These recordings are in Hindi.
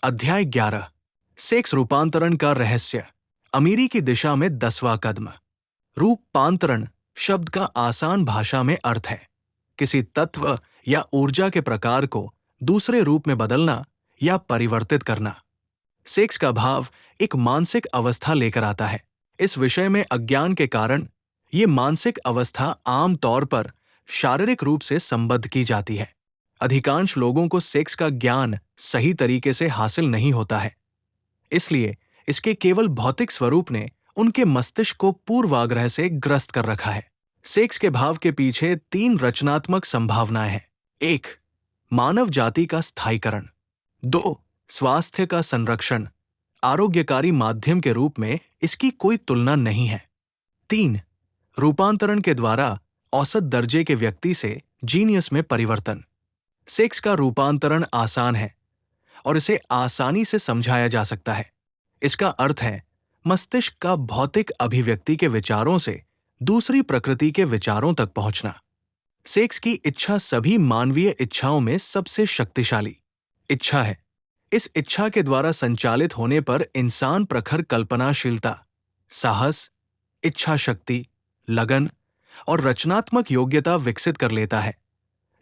अध्याय 11। सेक्स रूपांतरण का रहस्य। अमीरी की दिशा में 10वां कदम। रूपांतरण शब्द का आसान भाषा में अर्थ है किसी तत्व या ऊर्जा के प्रकार को दूसरे रूप में बदलना या परिवर्तित करना। सेक्स का भाव एक मानसिक अवस्था लेकर आता है। इस विषय में अज्ञान के कारण ये मानसिक अवस्था आम तौर पर शारीरिक रूप से संबद्ध की जाती है। अधिकांश लोगों को सेक्स का ज्ञान सही तरीके से हासिल नहीं होता है, इसलिए इसके केवल भौतिक स्वरूप ने उनके मस्तिष्क को पूर्वाग्रह से ग्रस्त कर रखा है। सेक्स के भाव के पीछे 3 रचनात्मक संभावनाएं हैं। 1. मानव जाति का स्थायीकरण। 2. स्वास्थ्य का संरक्षण। आरोग्यकारी माध्यम के रूप में इसकी कोई तुलना नहीं है। 3. रूपांतरण के द्वारा औसत दर्जे के व्यक्ति से जीनियस में परिवर्तन। सेक्स का रूपांतरण आसान है और इसे आसानी से समझाया जा सकता है। इसका अर्थ है मस्तिष्क का भौतिक अभिव्यक्ति के विचारों से दूसरी प्रकृति के विचारों तक पहुंचना। सेक्स की इच्छा सभी मानवीय इच्छाओं में सबसे शक्तिशाली इच्छा है। इस इच्छा के द्वारा संचालित होने पर इंसान प्रखर कल्पनाशीलता, साहस, इच्छा शक्ति, लगन और रचनात्मक योग्यता विकसित कर लेता है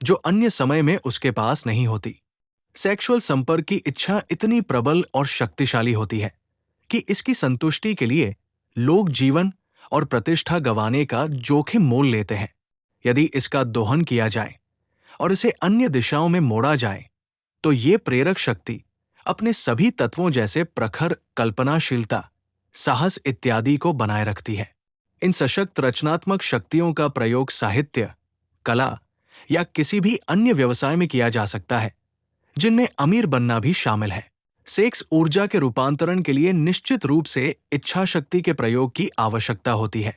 जो अन्य समय में उसके पास नहीं होती। सेक्सुअल संपर्क की इच्छा इतनी प्रबल और शक्तिशाली होती है कि इसकी संतुष्टि के लिए लोग जीवन और प्रतिष्ठा गंवाने का जोखिम मोल लेते हैं। यदि इसका दोहन किया जाए और इसे अन्य दिशाओं में मोड़ा जाए तो ये प्रेरक शक्ति अपने सभी तत्वों जैसे प्रखर कल्पनाशीलता, साहस इत्यादि को बनाए रखती है। इन सशक्त रचनात्मक शक्तियों का प्रयोग साहित्य, कला या किसी भी अन्य व्यवसाय में किया जा सकता है जिनमें अमीर बनना भी शामिल है। सेक्स ऊर्जा के रूपांतरण के लिए निश्चित रूप से इच्छा शक्ति के प्रयोग की आवश्यकता होती है,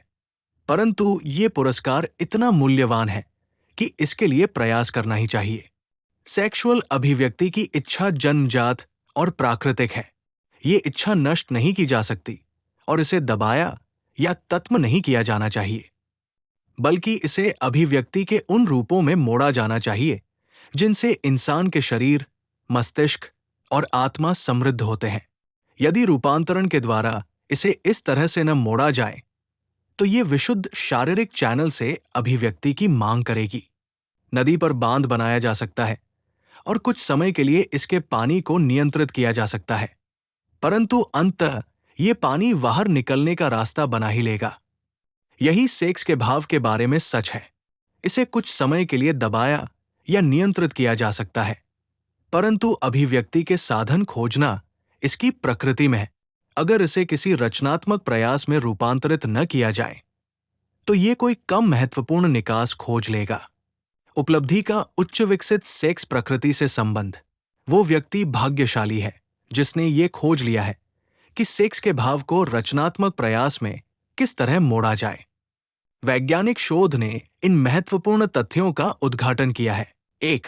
परंतु ये पुरस्कार इतना मूल्यवान है कि इसके लिए प्रयास करना ही चाहिए। सेक्सुअल अभिव्यक्ति की इच्छा जन्मजात और प्राकृतिक है। ये इच्छा नष्ट नहीं की जा सकती और इसे दबाया या तत्म नहीं किया जाना चाहिए, बल्कि इसे अभिव्यक्ति के उन रूपों में मोड़ा जाना चाहिए जिनसे इंसान के शरीर, मस्तिष्क और आत्मा समृद्ध होते हैं। यदि रूपांतरण के द्वारा इसे इस तरह से न मोड़ा जाए तो ये विशुद्ध शारीरिक चैनल से अभिव्यक्ति की मांग करेगी। नदी पर बांध बनाया जा सकता है और कुछ समय के लिए इसके पानी को नियंत्रित किया जा सकता है, परंतु अंततः ये पानी बाहर निकलने का रास्ता बना ही लेगा। यही सेक्स के भाव के बारे में सच है। इसे कुछ समय के लिए दबाया या नियंत्रित किया जा सकता है, परंतु अभिव्यक्ति के साधन खोजना इसकी प्रकृति में है। अगर इसे किसी रचनात्मक प्रयास में रूपांतरित न किया जाए तो ये कोई कम महत्वपूर्ण निकास खोज लेगा। उपलब्धि का उच्च विकसित सेक्स प्रकृति से संबंध। वो व्यक्ति भाग्यशाली है जिसने ये खोज लिया है कि सेक्स के भाव को रचनात्मक प्रयास में किस तरह मोड़ा जाए। वैज्ञानिक शोध ने इन महत्वपूर्ण तथ्यों का उद्घाटन किया है। 1.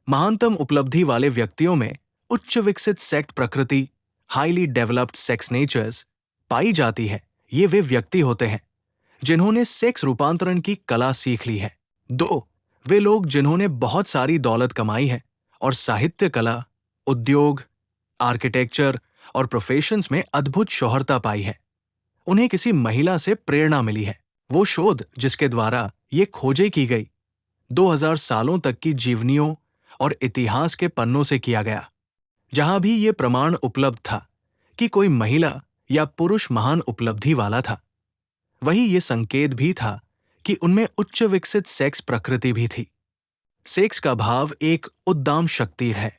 महानतम उपलब्धि वाले व्यक्तियों में उच्च विकसित सेक्स प्रकृति, हाईली डेवलप्ड सेक्स नेचर्स पाई जाती है। ये वे व्यक्ति होते हैं जिन्होंने सेक्स रूपांतरण की कला सीख ली है। 2. वे लोग जिन्होंने बहुत सारी दौलत कमाई है और साहित्य, कला, उद्योग, आर्किटेक्चर और प्रोफेशंस में अद्भुत शोहरता पाई है। उन्हें किसी महिला से प्रेरणा मिली है। वो शोध जिसके द्वारा ये खोजें की गई 2000 सालों तक की जीवनियों और इतिहास के पन्नों से किया गया, जहां भी ये प्रमाण उपलब्ध था कि कोई महिला या पुरुष महान उपलब्धि वाला था, वही ये संकेत भी था कि उनमें उच्च विकसित सेक्स प्रकृति भी थी। सेक्स का भाव एक उद्दाम शक्ति है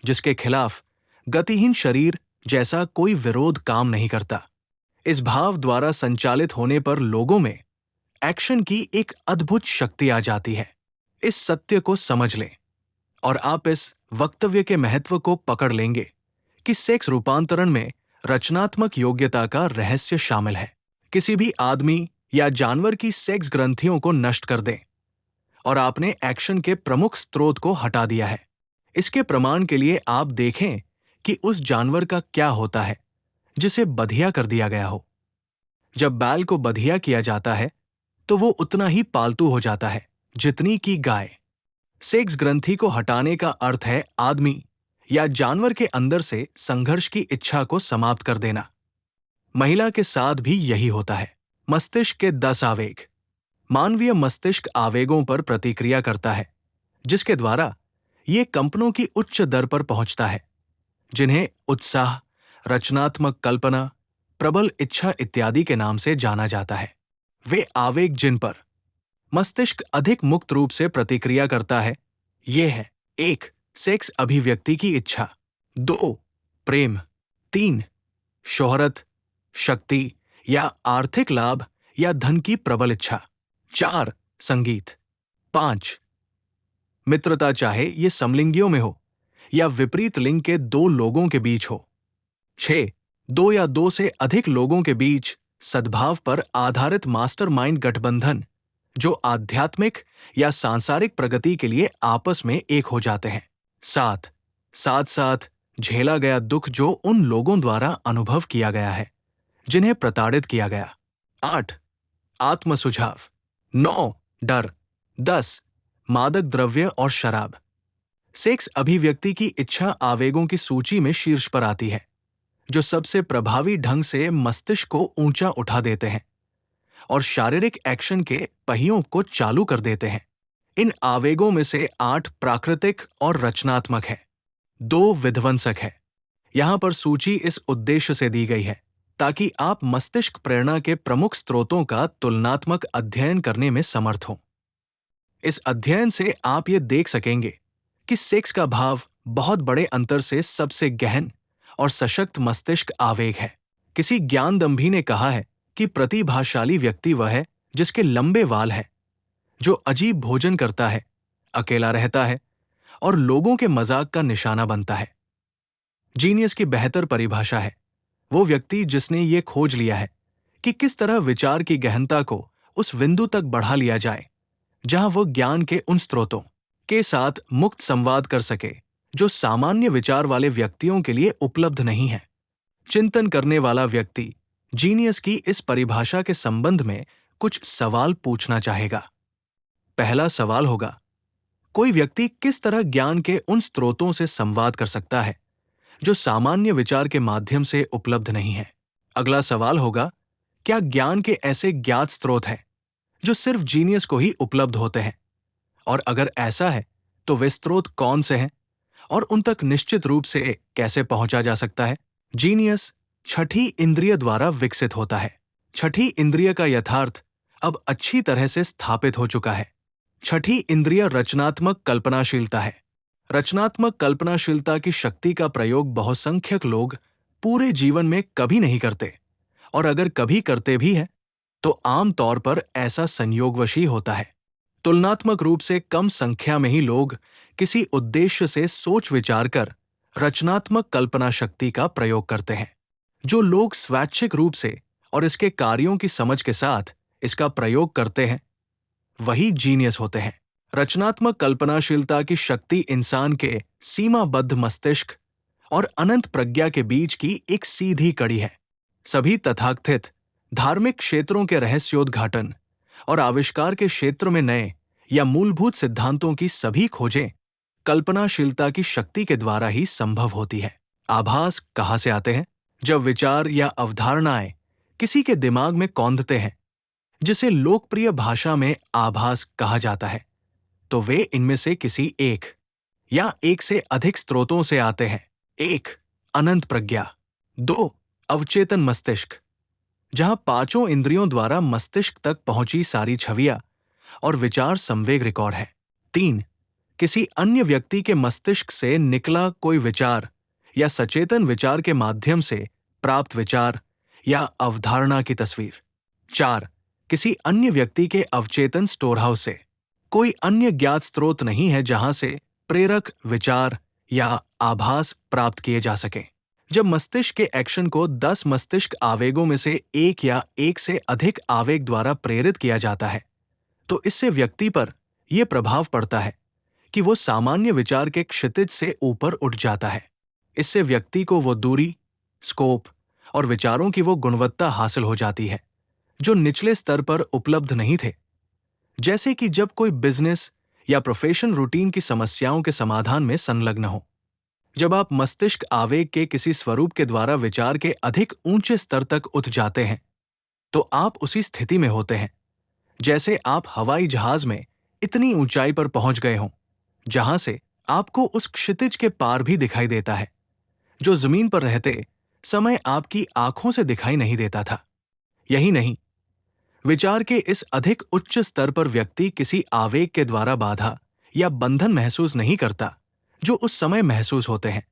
जिसके खिलाफ गतिहीन शरीर जैसा कोई विरोध काम नहीं करता। इस भाव द्वारा संचालित होने पर लोगों में एक्शन की एक अद्भुत शक्ति आ जाती है। इस सत्य को समझ लें और आप इस वक्तव्य के महत्व को पकड़ लेंगे कि सेक्स रूपांतरण में रचनात्मक योग्यता का रहस्य शामिल है। किसी भी आदमी या जानवर की सेक्स ग्रंथियों को नष्ट कर दें और आपने एक्शन के प्रमुख स्रोत को हटा दिया है। इसके प्रमाण के लिए आप देखें कि उस जानवर का क्या होता है जिसे बधिया कर दिया गया हो। जब बैल को बधिया किया जाता है तो वो उतना ही पालतू हो जाता है जितनी की गाय। सेक्स ग्रंथि को हटाने का अर्थ है आदमी या जानवर के अंदर से संघर्ष की इच्छा को समाप्त कर देना। महिला के साथ भी यही होता है। मस्तिष्क के 10 आवेग। मानवीय मस्तिष्क आवेगों पर प्रतिक्रिया करता है, जिसके द्वारा ये कंपनों की उच्च दर पर पहुंचता है, जिन्हें उत्साह, रचनात्मक कल्पना, प्रबल इच्छा इत्यादि के नाम से जाना जाता है। वे आवेग जिन पर मस्तिष्क अधिक मुक्त रूप से प्रतिक्रिया करता है, ये है: 1. सेक्स अभिव्यक्ति की इच्छा। 2. प्रेम। 3. शोहरत, शक्ति या आर्थिक लाभ या धन की प्रबल इच्छा। 4. संगीत। 5. मित्रता, चाहे ये समलिंगियों में हो या विपरीत लिंग के दो लोगों के बीच हो। 6. दो या दो से अधिक लोगों के बीच सद्भाव पर आधारित मास्टरमाइंड गठबंधन, जो आध्यात्मिक या सांसारिक प्रगति के लिए आपस में एक हो जाते हैं। 7. साथ साथ झेला गया दुख, जो उन लोगों द्वारा अनुभव किया गया है जिन्हें प्रताड़ित किया गया। 8. आत्म सुझाव। 9. डर। 10. मादक द्रव्य और शराब। सेक्स अभिव्यक्ति की इच्छा आवेगों की सूची में शीर्ष पर आती है, जो सबसे प्रभावी ढंग से मस्तिष्क को ऊंचा उठा देते हैं और शारीरिक एक्शन के पहियों को चालू कर देते हैं। इन आवेगों में से 8 प्राकृतिक और रचनात्मक है, 2 विध्वंसक है। यहां पर सूची इस उद्देश्य से दी गई है ताकि आप मस्तिष्क प्रेरणा के प्रमुख स्रोतों का तुलनात्मक अध्ययन करने में समर्थ हों। इस अध्ययन से आप ये देख सकेंगे कि सेक्स का भाव बहुत बड़े अंतर से सबसे गहन और सशक्त मस्तिष्क आवेग है। किसी ज्ञानदंभी ने कहा है कि प्रतिभाशाली व्यक्ति वह है जिसके लंबे वाल हैं, जो अजीब भोजन करता है, अकेला रहता है और लोगों के मजाक का निशाना बनता है। जीनियस की बेहतर परिभाषा है वो व्यक्ति जिसने ये खोज लिया है कि किस तरह विचार की गहनता को उस बिंदु तक बढ़ा लिया जाए जहां वो ज्ञान के उन स्रोतों के साथ मुक्त संवाद कर सके जो सामान्य विचार वाले व्यक्तियों के लिए उपलब्ध नहीं है। चिंतन करने वाला व्यक्ति जीनियस की इस परिभाषा के संबंध में कुछ सवाल पूछना चाहेगा। पहला सवाल होगा, कोई व्यक्ति किस तरह ज्ञान के उन स्रोतों से संवाद कर सकता है जो सामान्य विचार के माध्यम से उपलब्ध नहीं है। अगला सवाल होगा, क्या ज्ञान के ऐसे ज्ञात स्रोत हैं जो सिर्फ जीनियस को ही उपलब्ध होते हैं, और अगर ऐसा है तो वे स्रोत कौन से हैं और उन तक निश्चित रूप से कैसे पहुंचा जा सकता है। जीनियस छठी इंद्रिय द्वारा विकसित होता है। छठी इंद्रिय का यथार्थ अब अच्छी तरह से स्थापित हो चुका है। छठी इंद्रिय रचनात्मक कल्पनाशीलता है। रचनात्मक कल्पनाशीलता की शक्ति का प्रयोग बहुसंख्यक लोग पूरे जीवन में कभी नहीं करते, और अगर कभी करते भी हैं तो आम तौर पर ऐसा संयोगवश ही होता है। तुलनात्मक रूप से कम संख्या में ही लोग किसी उद्देश्य से सोच विचार कर रचनात्मक कल्पना शक्ति का प्रयोग करते हैं। जो लोग स्वैच्छिक रूप से और इसके कार्यों की समझ के साथ इसका प्रयोग करते हैं, वही जीनियस होते हैं। रचनात्मक कल्पनाशीलता की शक्ति इंसान के सीमाबद्ध मस्तिष्क और अनंत प्रज्ञा के बीच की एक सीधी कड़ी है। सभी तथाकथित धार्मिक क्षेत्रों के रहस्योद्घाटन और आविष्कार के क्षेत्र में नए या मूलभूत सिद्धांतों की सभी खोजें कल्पनाशीलता की शक्ति के द्वारा ही संभव होती है। आभास कहाँ से आते हैं? जब विचार या अवधारणाएं किसी के दिमाग में कौंधते हैं, जिसे लोकप्रिय भाषा में आभास कहा जाता है, तो वे इनमें से किसी एक या एक से अधिक स्रोतों से आते हैं। 1. अनंत प्रज्ञा। 2. अवचेतन मस्तिष्क, जहां पांचों इंद्रियों द्वारा मस्तिष्क तक पहुंची सारी छवियां और विचार संवेग रिकॉर्ड है। 3. किसी अन्य व्यक्ति के मस्तिष्क से निकला कोई विचार या सचेतन विचार के माध्यम से प्राप्त विचार या अवधारणा की तस्वीर। 4. किसी अन्य व्यक्ति के अवचेतन स्टोरहाउस से। कोई अन्य ज्ञात स्रोत नहीं है जहां से प्रेरक विचार या आभास प्राप्त किए जा सके। जब मस्तिष्क के एक्शन को 10 मस्तिष्क आवेगों में से एक या एक से अधिक आवेग द्वारा प्रेरित किया जाता है, तो इससे व्यक्ति पर यह प्रभाव पड़ता है कि वो सामान्य विचार के क्षितिज से ऊपर उठ जाता है। इससे व्यक्ति को वो दूरी, स्कोप और विचारों की वो गुणवत्ता हासिल हो जाती है जो निचले स्तर पर उपलब्ध नहीं थे। जैसे कि जब कोई बिजनेस या प्रोफेशन रूटीन की समस्याओं के समाधान में संलग्न हो, जब आप मस्तिष्क आवेग के किसी स्वरूप के द्वारा विचार के अधिक ऊंचे स्तर तक उठ जाते हैं, तो आप उसी स्थिति में होते हैं जैसे आप हवाई जहाज में इतनी ऊंचाई पर पहुंच गए हों, जहां से आपको उस क्षितिज के पार भी दिखाई देता है, जो जमीन पर रहते समय आपकी आंखों से दिखाई नहीं देता था। यही नहीं, विचार के इस अधिक उच्च स्तर पर व्यक्ति किसी आवेग के द्वारा बाधा या बंधन महसूस नहीं करता, जो उस समय महसूस होते हैं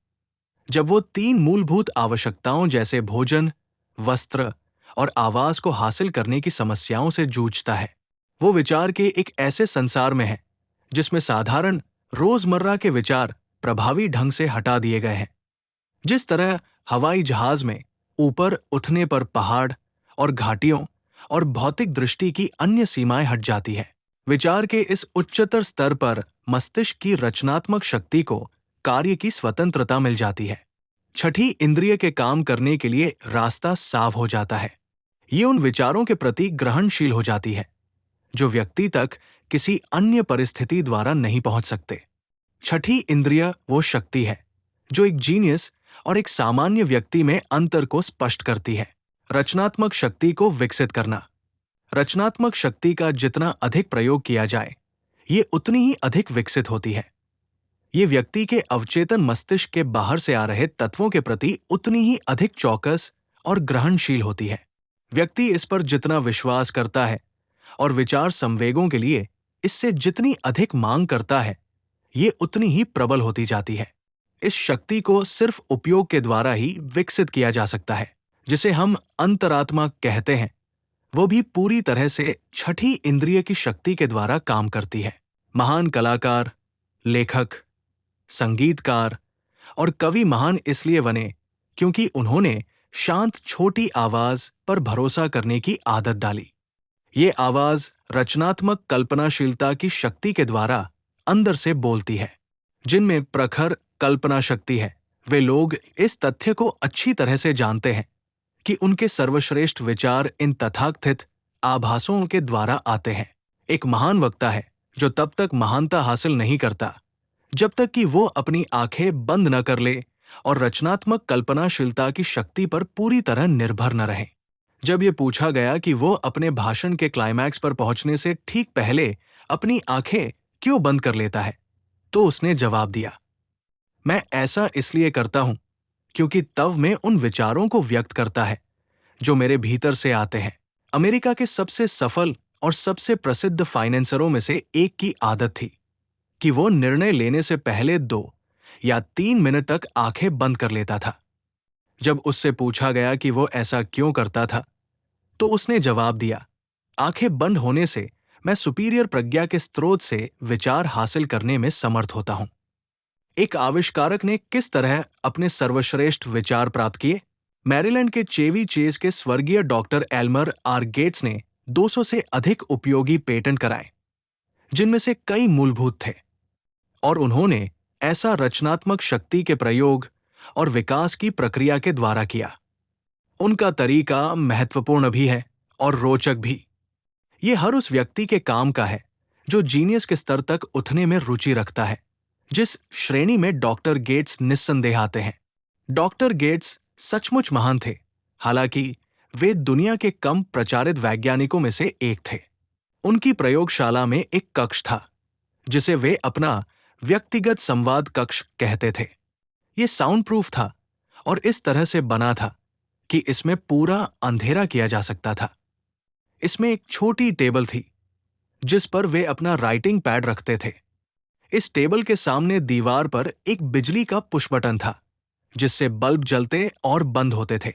जब वो तीन मूलभूत आवश्यकताओं जैसे भोजन, वस्त्र और आवास को हासिल करने की समस्याओं से जूझता है। वो विचार के एक ऐसे संसार में है जिसमें साधारण रोजमर्रा के विचार प्रभावी ढंग से हटा दिए गए हैं। जिस तरह हवाई जहाज में ऊपर उठने पर पहाड़ और घाटियों और भौतिक दृष्टि की अन्य सीमाएं हट जाती हैं, विचार के इस उच्चतर स्तर पर मस्तिष्क की रचनात्मक शक्ति को कार्य की स्वतंत्रता मिल जाती है। छठी इंद्रिय के काम करने के लिए रास्ता साफ हो जाता है। ये उन विचारों के प्रति ग्रहणशील हो जाती है जो व्यक्ति तक किसी अन्य परिस्थिति द्वारा नहीं पहुंच सकते। छठी इंद्रिय वो शक्ति है जो एक जीनियस और एक सामान्य व्यक्ति में अंतर को स्पष्ट करती है। रचनात्मक शक्ति को विकसित करना। रचनात्मक शक्ति का जितना अधिक प्रयोग किया जाए, ये उतनी ही अधिक विकसित होती है। ये व्यक्ति के अवचेतन मस्तिष्क के बाहर से आ रहे तत्वों के प्रति उतनी ही अधिक चौकस और ग्रहणशील होती है। व्यक्ति इस पर जितना विश्वास करता है और विचार संवेगों के लिए इससे जितनी अधिक मांग करता है, ये उतनी ही प्रबल होती जाती है। इस शक्ति को सिर्फ उपयोग के द्वारा ही विकसित किया जा सकता है। जिसे हम अंतरात्मा कहते हैं, वो भी पूरी तरह से छठी इंद्रिय की शक्ति के द्वारा काम करती है। महान कलाकार, लेखक, संगीतकार और कवि महान इसलिए बने क्योंकि उन्होंने शांत छोटी आवाज पर भरोसा करने की आदत डाली। ये आवाज रचनात्मक कल्पनाशीलता की शक्ति के द्वारा अंदर से बोलती है। जिनमें प्रखर कल्पना शक्ति है, वे लोग इस तथ्य को अच्छी तरह से जानते हैं कि उनके सर्वश्रेष्ठ विचार इन तथाकथित आभासों के द्वारा आते हैं। एक महान वक्ता है जो तब तक महानता हासिल नहीं करता जब तक कि वो अपनी आंखें बंद न कर ले और रचनात्मक कल्पनाशीलता की शक्ति पर पूरी तरह निर्भर न रहे। जब ये पूछा गया कि वो अपने भाषण के क्लाइमैक्स पर पहुंचने से ठीक पहले अपनी आंखें क्यों बंद कर लेता है, तो उसने जवाब दिया, मैं ऐसा इसलिए करता हूं क्योंकि तब मैं उन विचारों को व्यक्त करता है जो मेरे भीतर से आते हैं। अमेरिका के सबसे सफल और सबसे प्रसिद्ध फाइनेंसरों में से एक की आदत थी कि वो निर्णय लेने से पहले 2 या 3 मिनट तक आंखें बंद कर लेता था। जब उससे पूछा गया कि वो ऐसा क्यों करता था, तो उसने जवाब दिया, आंखें बंद होने से मैं सुपीरियर प्रज्ञा के स्रोत से विचार हासिल करने में समर्थ होता हूं। एक आविष्कारक ने किस तरह अपने सर्वश्रेष्ठ विचार प्राप्त किए? मैरीलैंड के चेवी चेज के स्वर्गीय डॉक्टर एल्मर आर गेट्स ने 200 से अधिक उपयोगी पेटेंट कराए, जिनमें से कई मूलभूत थे, और उन्होंने ऐसा रचनात्मक शक्ति के प्रयोग और विकास की प्रक्रिया के द्वारा किया। उनका तरीका महत्वपूर्ण भी है और रोचक भी। ये हर उस व्यक्ति के काम का है जो जीनियस के स्तर तक उठने में रुचि रखता है, जिस श्रेणी में डॉक्टर गेट्स निस्संदेह आते हैं। डॉक्टर गेट्स सचमुच महान थे, हालांकि वे दुनिया के कम प्रचारित वैज्ञानिकों में से एक थे। उनकी प्रयोगशाला में एक कक्ष था जिसे वे अपना व्यक्तिगत संवाद कक्ष कहते थे। ये साउंड प्रूफ था और इस तरह से बना था कि इसमें पूरा अंधेरा किया जा सकता था। इसमें एक छोटी टेबल थी जिस पर वे अपना राइटिंग पैड रखते थे। इस टेबल के सामने दीवार पर एक बिजली का पुश बटन था जिससे बल्ब जलते और बंद होते थे।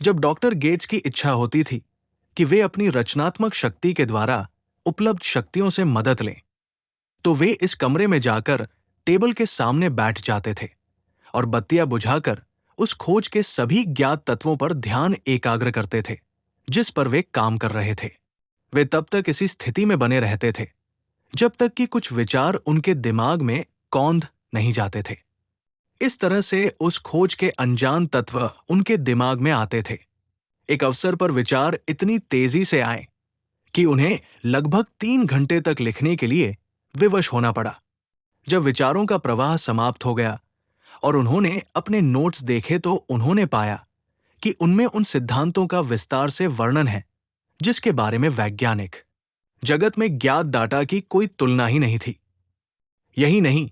जब डॉक्टर गेट्स की इच्छा होती थी कि वे अपनी रचनात्मक शक्ति के द्वारा उपलब्ध शक्तियों से मदद लें, तो वे इस कमरे में जाकर टेबल के सामने बैठ जाते थे और बत्तियां बुझाकर उस खोज के सभी ज्ञात तत्वों पर ध्यान एकाग्र करते थे जिस पर वे काम कर रहे थे। वे तब तक इसी स्थिति में बने रहते थे जब तक कि कुछ विचार उनके दिमाग में कौंध नहीं जाते थे। इस तरह से उस खोज के अनजान तत्व उनके दिमाग में आते थे। एक अवसर पर विचार इतनी तेजी से आए कि उन्हें लगभग 3 घंटे तक लिखने के लिए विवश होना पड़ा। जब विचारों का प्रवाह समाप्त हो गया और उन्होंने अपने नोट्स देखे तो उन्होंने पाया कि उनमें उन सिद्धांतों का विस्तार से वर्णन है जिसके बारे में वैज्ञानिक जगत में ज्ञात डाटा की कोई तुलना ही नहीं थी। यही नहीं,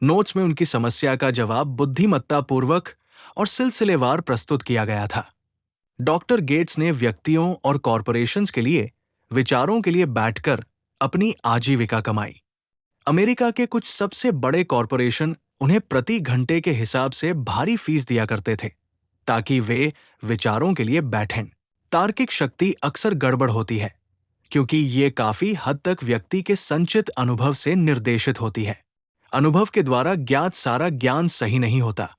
नोट्स में उनकी समस्या का जवाब बुद्धिमत्तापूर्वक और सिलसिलेवार प्रस्तुत किया गया था। डॉक्टर गेट्स ने व्यक्तियों और कॉरपोरेशंस के लिए विचारों के लिए बैठकर अपनी आजीविका कमाई। अमेरिका के कुछ सबसे बड़े कॉरपोरेशन उन्हें प्रति घंटे के हिसाब से भारी फीस दिया करते थे ताकि वे विचारों के लिए बैठें। तार्किक शक्ति अक्सर गड़बड़ होती है क्योंकि ये काफी हद तक व्यक्ति के संचित अनुभव से निर्देशित होती है। अनुभव के द्वारा ज्ञात सारा ज्ञान सही नहीं होता।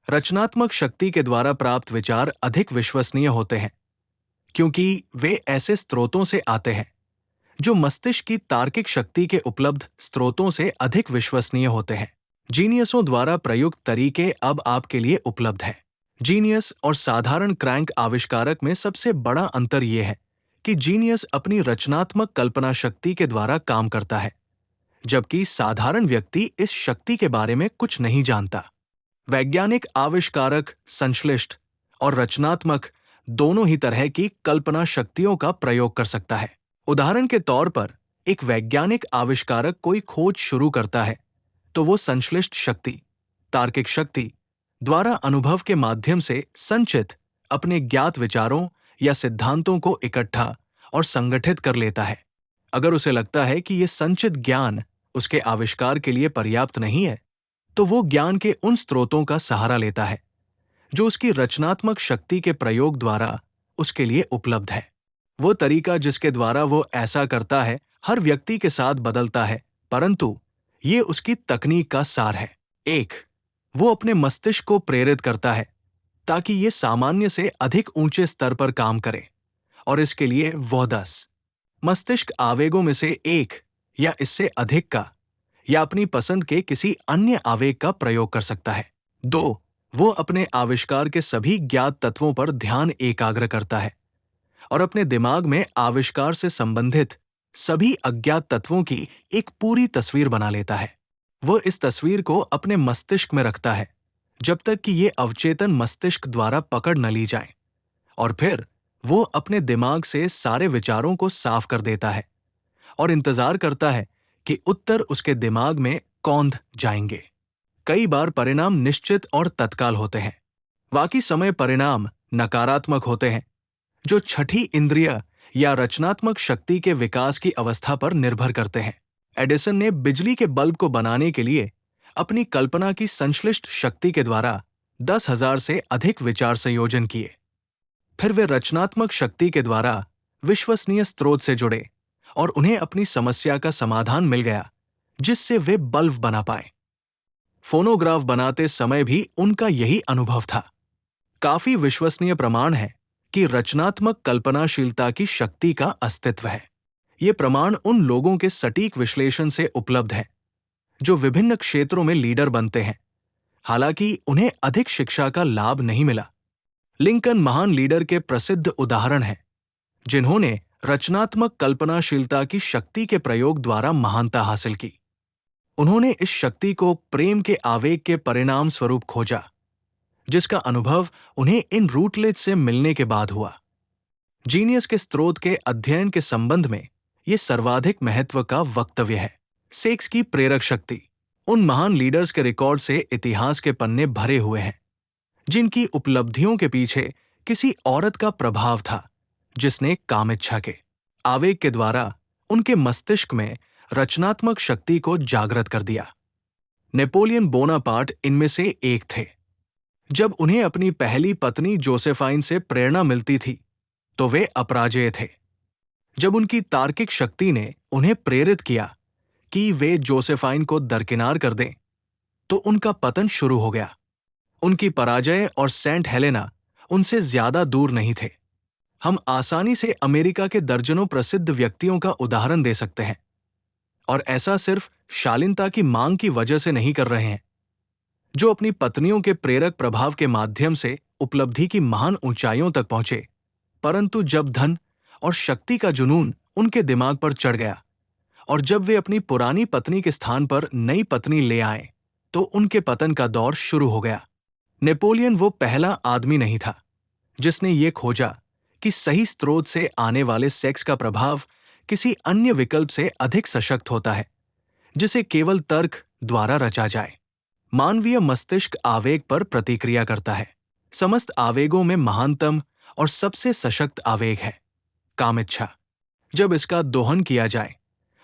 रचनात्मक शक्ति के द्वारा प्राप्त विचार अधिक विश्वसनीय होते हैं क्योंकि वे ऐसे स्रोतों से आते हैं जो मस्तिष्क की तार्किक शक्ति के उपलब्ध स्रोतों से अधिक विश्वसनीय होते हैं। जीनियसों द्वारा प्रयुक्त तरीके अब आपके लिए उपलब्ध हैं। जीनियस और साधारण क्रैंक आविष्कारक में सबसे बड़ा अंतर यह है कि जीनियस अपनी रचनात्मक कल्पना शक्ति के द्वारा काम करता है, जबकि साधारण व्यक्ति इस शक्ति के बारे में कुछ नहीं जानता। वैज्ञानिक आविष्कारक संश्लिष्ट और रचनात्मक दोनों ही तरह की कल्पना शक्तियों का प्रयोग कर सकता है। उदाहरण के तौर पर, एक वैज्ञानिक आविष्कारक कोई खोज शुरू करता है तो वो संश्लिष्ट शक्ति, तार्किक शक्ति द्वारा अनुभव के माध्यम से संचित अपने ज्ञात विचारों या सिद्धांतों को इकट्ठा और संगठित कर लेता है। अगर उसे लगता है कि यह संचित ज्ञान उसके आविष्कार के लिए पर्याप्त नहीं है, तो वो ज्ञान के उन स्रोतों का सहारा लेता है जो उसकी रचनात्मक शक्ति के प्रयोग द्वारा उसके लिए उपलब्ध है। वो तरीका जिसके द्वारा वो ऐसा करता है हर व्यक्ति के साथ बदलता है, परंतु ये उसकी तकनीक का सार है। 1. वो अपने मस्तिष्क को प्रेरित करता है ताकि ये सामान्य से अधिक ऊंचे स्तर पर काम करे, और इसके लिए वह 10 मस्तिष्क आवेगों में से एक या इससे अधिक का या अपनी पसंद के किसी अन्य आवेग का प्रयोग कर सकता है। 2. वो अपने आविष्कार के सभी ज्ञात तत्वों पर ध्यान एकाग्र करता है और अपने दिमाग में आविष्कार से संबंधित सभी अज्ञात तत्वों की एक पूरी तस्वीर बना लेता है। वो इस तस्वीर को अपने मस्तिष्क में रखता है जब तक कि ये अवचेतन मस्तिष्क द्वारा पकड़ न ली जाए, और फिर वो अपने दिमाग से सारे विचारों को साफ कर देता है और इंतजार करता है कि उत्तर उसके दिमाग में कौंध जाएंगे। कई बार परिणाम निश्चित और तत्काल होते हैं, बाकी समय परिणाम नकारात्मक होते हैं जो छठी इंद्रिय या रचनात्मक शक्ति के विकास की अवस्था पर निर्भर करते हैं। एडिसन ने बिजली के बल्ब को बनाने के लिए अपनी कल्पना की संश्लिष्ट शक्ति के द्वारा 10,000 से अधिक विचार संयोजन किए। फिर वे रचनात्मक शक्ति के द्वारा विश्वसनीय स्रोत से जुड़े और उन्हें अपनी समस्या का समाधान मिल गया जिससे वे बल्ब बना पाए। फोनोग्राफ बनाते समय भी उनका यही अनुभव था। काफी विश्वसनीय प्रमाण है कि रचनात्मक कल्पनाशीलता की शक्ति का अस्तित्व है। ये प्रमाण उन लोगों के सटीक विश्लेषण से उपलब्ध है जो विभिन्न क्षेत्रों में लीडर बनते हैं, हालांकि उन्हें अधिक शिक्षा का लाभ नहीं मिला। लिंकन महान लीडर के प्रसिद्ध उदाहरण हैं जिन्होंने रचनात्मक कल्पनाशीलता की शक्ति के प्रयोग द्वारा महानता हासिल की। उन्होंने इस शक्ति को प्रेम के आवेग के परिणाम स्वरूप खोजा, जिसका अनुभव उन्हें इन रूटलेज से मिलने के बाद हुआ। जीनियस के स्रोत के अध्ययन के संबंध में यह सर्वाधिक महत्व का वक्तव्य है। सेक्स की प्रेरक शक्ति। उन महान लीडर्स के रिकॉर्ड से इतिहास के पन्ने भरे हुए हैं जिनकी उपलब्धियों के पीछे किसी औरत का प्रभाव था जिसने कामिच्छा के आवेग के द्वारा उनके मस्तिष्क में रचनात्मक शक्ति को जागृत कर दिया। नेपोलियन बोनापार्ट इनमें से एक थे। जब उन्हें अपनी पहली पत्नी जोसेफाइन से प्रेरणा मिलती थी तो वे अपराजेय थे। जब उनकी तार्किक शक्ति ने उन्हें प्रेरित किया कि वे जोसेफाइन को दरकिनार कर दें, तो उनका पतन शुरू हो गया। उनकी पराजय और सेंट हेलेना उनसे ज्यादा दूर नहीं थे। हम आसानी से अमेरिका के दर्जनों प्रसिद्ध व्यक्तियों का उदाहरण दे सकते हैं, और ऐसा सिर्फ शालीनता की मांग की वजह से नहीं कर रहे हैं, जो अपनी पत्नियों के प्रेरक प्रभाव के माध्यम से उपलब्धि की महान ऊंचाइयों तक पहुंचे, परंतु जब धन और शक्ति का जुनून उनके दिमाग पर चढ़ गया और जब वे अपनी पुरानी पत्नी के स्थान पर नई पत्नी ले आए, तो उनके पतन का दौर शुरू हो गया। नेपोलियन वो पहला आदमी नहीं था जिसने ये खोजा कि सही स्रोत से आने वाले सेक्स का प्रभाव किसी अन्य विकल्प से अधिक सशक्त होता है, जिसे केवल तर्क द्वारा रचा जाए। मानवीय मस्तिष्क आवेग पर प्रतिक्रिया करता है। समस्त आवेगों में महानतम और सबसे सशक्त आवेग है कामिच्छा। जब इसका दोहन किया जाए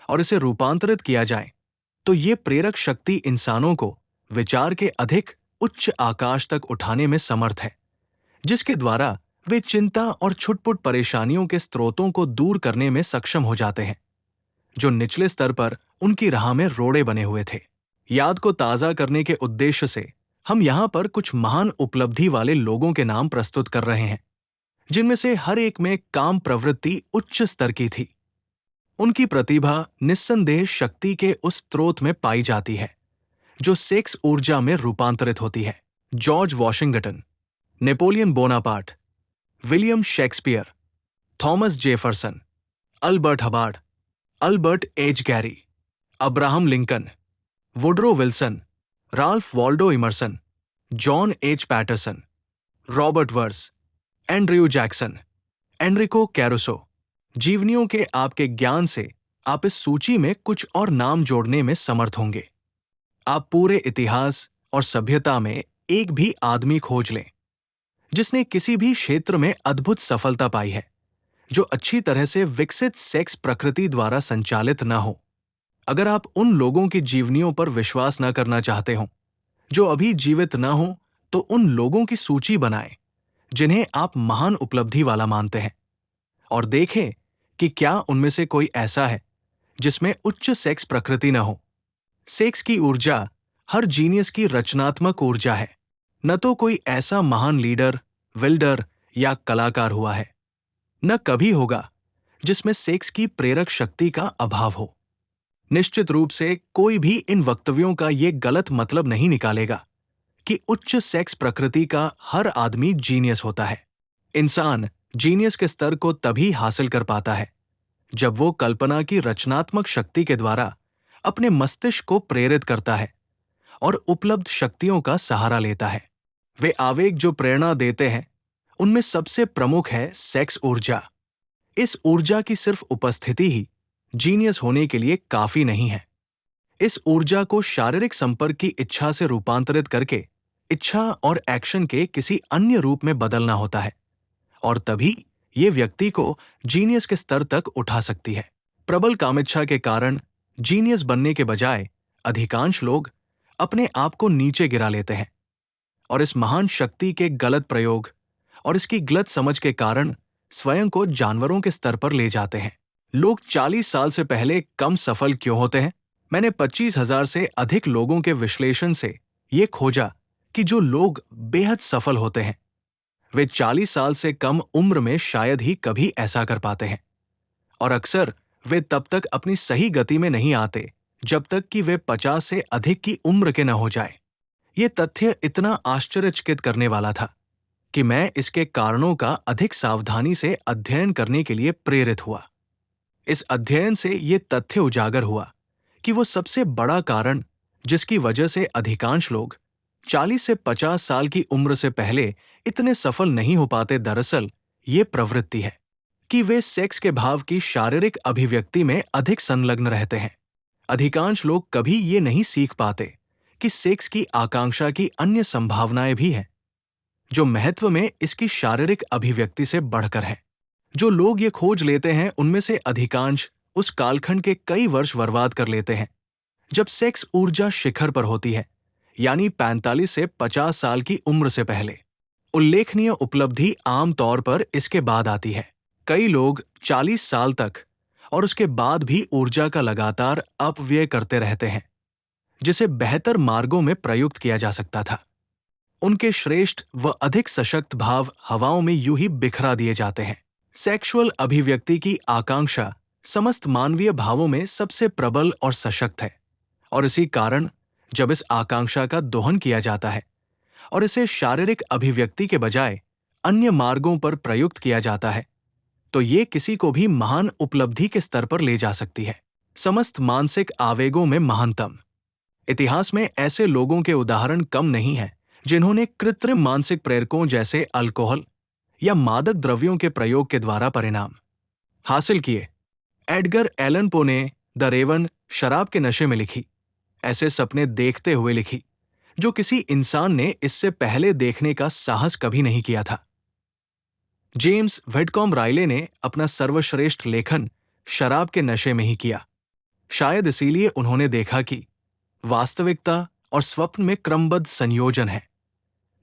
और इसे रूपांतरित किया जाए तो ये प्रेरक शक्ति इंसानों को विचार के अधिक उच्च आकाश तक उठाने में समर्थ है, जिसके द्वारा वे चिंता और छुटपुट परेशानियों के स्रोतों को दूर करने में सक्षम हो जाते हैं, जो निचले स्तर पर उनकी राह में रोड़े बने हुए थे। याद को ताज़ा करने के उद्देश्य से हम यहाँ पर कुछ महान उपलब्धि वाले लोगों के नाम प्रस्तुत कर रहे हैं, जिनमें से हर एक में काम प्रवृत्ति उच्च स्तर की थी। उनकी प्रतिभा निस्संदेह शक्ति के उस स्रोत में पाई जाती है जो सेक्स ऊर्जा में रूपांतरित होती है। George Washington, Napoleon Bonaparte, William Shakespeare, Thomas Jefferson, Albert Hubbard, Albert H Gary, Abraham Lincoln, Woodrow Wilson, Ralph Waldo Emerson, John H Patterson, Robert Burns, Andrew Jackson, Enrico Caruso. जीवनियों के आपके ज्ञान से आप इस सूची में कुछ और नाम जोड़ने में समर्थ होंगे। आप पूरे इतिहास और सभ्यता में एक भी आदमी खोज लें जिसने किसी भी क्षेत्र में अद्भुत सफलता पाई है, जो अच्छी तरह से विकसित सेक्स प्रकृति द्वारा संचालित न हो। अगर आप उन लोगों की जीवनियों पर विश्वास न करना चाहते हो जो अभी जीवित न हो, तो उन लोगों की सूची बनाएं जिन्हें आप महान उपलब्धि वाला मानते हैं, और देखें कि क्या उनमें से कोई ऐसा है जिसमें उच्च सेक्स प्रकृति न हो। सेक्स की ऊर्जा हर जीनियस की रचनात्मक ऊर्जा है। न तो कोई ऐसा महान लीडर, विल्डर या कलाकार हुआ है, न कभी होगा जिसमें सेक्स की प्रेरक शक्ति का अभाव हो। निश्चित रूप से कोई भी इन वक्तव्यों का ये गलत मतलब नहीं निकालेगा कि उच्च सेक्स प्रकृति का हर आदमी जीनियस होता है। इंसान जीनियस के स्तर को तभी हासिल कर पाता है जब वो कल्पना की रचनात्मक शक्ति के द्वारा अपने मस्तिष्क को प्रेरित करता है और उपलब्ध शक्तियों का सहारा लेता है। वे आवेग जो प्रेरणा देते हैं, उनमें सबसे प्रमुख है सेक्स ऊर्जा। इस ऊर्जा की सिर्फ उपस्थिति ही जीनियस होने के लिए काफी नहीं है। इस ऊर्जा को शारीरिक संपर्क की इच्छा से रूपांतरित करके इच्छा और एक्शन के किसी अन्य रूप में बदलना होता है, और तभी ये व्यक्ति को जीनियस के स्तर तक उठा सकती है। प्रबल कामिच्छा के कारण जीनियस बनने के बजाय अधिकांश लोग अपने आप को नीचे गिरा लेते हैं और इस महान शक्ति के गलत प्रयोग और इसकी गलत समझ के कारण स्वयं को जानवरों के स्तर पर ले जाते हैं। लोग 40 साल से पहले कम सफल क्यों होते हैं? मैंने 25,000 से अधिक लोगों के विश्लेषण से ये खोजा कि जो लोग बेहद सफल होते हैं वे 40 साल से कम उम्र में शायद ही कभी ऐसा कर पाते हैं, और अक्सर वे तब तक अपनी सही गति में नहीं आते जब तक कि वे 50 से अधिक की उम्र के न हो जाए। ये तथ्य इतना आश्चर्यचकित करने वाला था कि मैं इसके कारणों का अधिक सावधानी से अध्ययन करने के लिए प्रेरित हुआ। इस अध्ययन से ये तथ्य उजागर हुआ कि वो सबसे बड़ा कारण जिसकी वजह से अधिकांश लोग 40 से 50 साल की उम्र से पहले इतने सफल नहीं हो पाते, दरअसल ये प्रवृत्ति है कि वे सेक्स के भाव की शारीरिक अभिव्यक्ति में अधिक संलग्न रहते हैं। अधिकांश लोग कभी ये नहीं सीख पाते कि सेक्स की आकांक्षा की अन्य संभावनाएं भी हैं, जो महत्व में इसकी शारीरिक अभिव्यक्ति से बढ़कर है। जो लोग ये खोज लेते हैं उनमें से अधिकांश उस कालखंड के कई वर्ष बर्बाद कर लेते हैं जब सेक्स ऊर्जा शिखर पर होती है, यानी 45 से 50 साल की उम्र से पहले। उल्लेखनीय उपलब्धि आम तौर पर इसके बाद आती है। कई लोग 40 साल तक और उसके बाद भी ऊर्जा का लगातार अपव्यय करते रहते हैं, जिसे बेहतर मार्गों में प्रयुक्त किया जा सकता था। उनके श्रेष्ठ व अधिक सशक्त भाव हवाओं में यूं ही बिखरा दिए जाते हैं। सेक्सुअल अभिव्यक्ति की आकांक्षा समस्त मानवीय भावों में सबसे प्रबल और सशक्त है, और इसी कारण जब इस आकांक्षा का दोहन किया जाता है और इसे शारीरिक अभिव्यक्ति के बजाय अन्य मार्गों पर प्रयुक्त किया जाता है, तो ये किसी को भी महान उपलब्धि के स्तर पर ले जा सकती है। समस्त मानसिक आवेगों में महानतम। इतिहास में ऐसे लोगों के उदाहरण कम नहीं हैं जिन्होंने कृत्रिम मानसिक प्रेरकों जैसे अल्कोहल या मादक द्रव्यों के प्रयोग के द्वारा परिणाम हासिल किए। एडगर एलन पो ने द रेवन शराब के नशे में लिखी, ऐसे सपने देखते हुए लिखी जो किसी इंसान ने इससे पहले देखने का साहस कभी नहीं किया था। जेम्स व्हिटकॉम राइले ने अपना सर्वश्रेष्ठ लेखन शराब के नशे में ही किया। शायद इसीलिए उन्होंने देखा कि वास्तविकता और स्वप्न में क्रमबद्ध संयोजन है।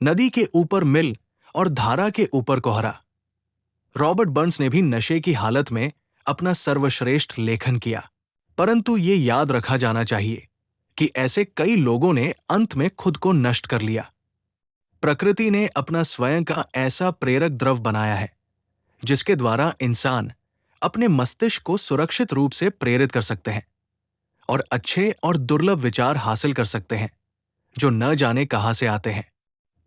नदी के ऊपर मिल और धारा के ऊपर कोहरा। रॉबर्ट बर्न्स ने भी नशे की हालत में अपना सर्वश्रेष्ठ लेखन किया, परंतु ये याद रखा जाना चाहिए कि ऐसे कई लोगों ने अंत में खुद को नष्ट कर लिया। प्रकृति ने अपना स्वयं का ऐसा प्रेरक द्रव बनाया है जिसके द्वारा इंसान अपने मस्तिष्क को सुरक्षित रूप से प्रेरित कर सकते हैं और अच्छे और दुर्लभ विचार हासिल कर सकते हैं जो न जाने कहां से आते हैं।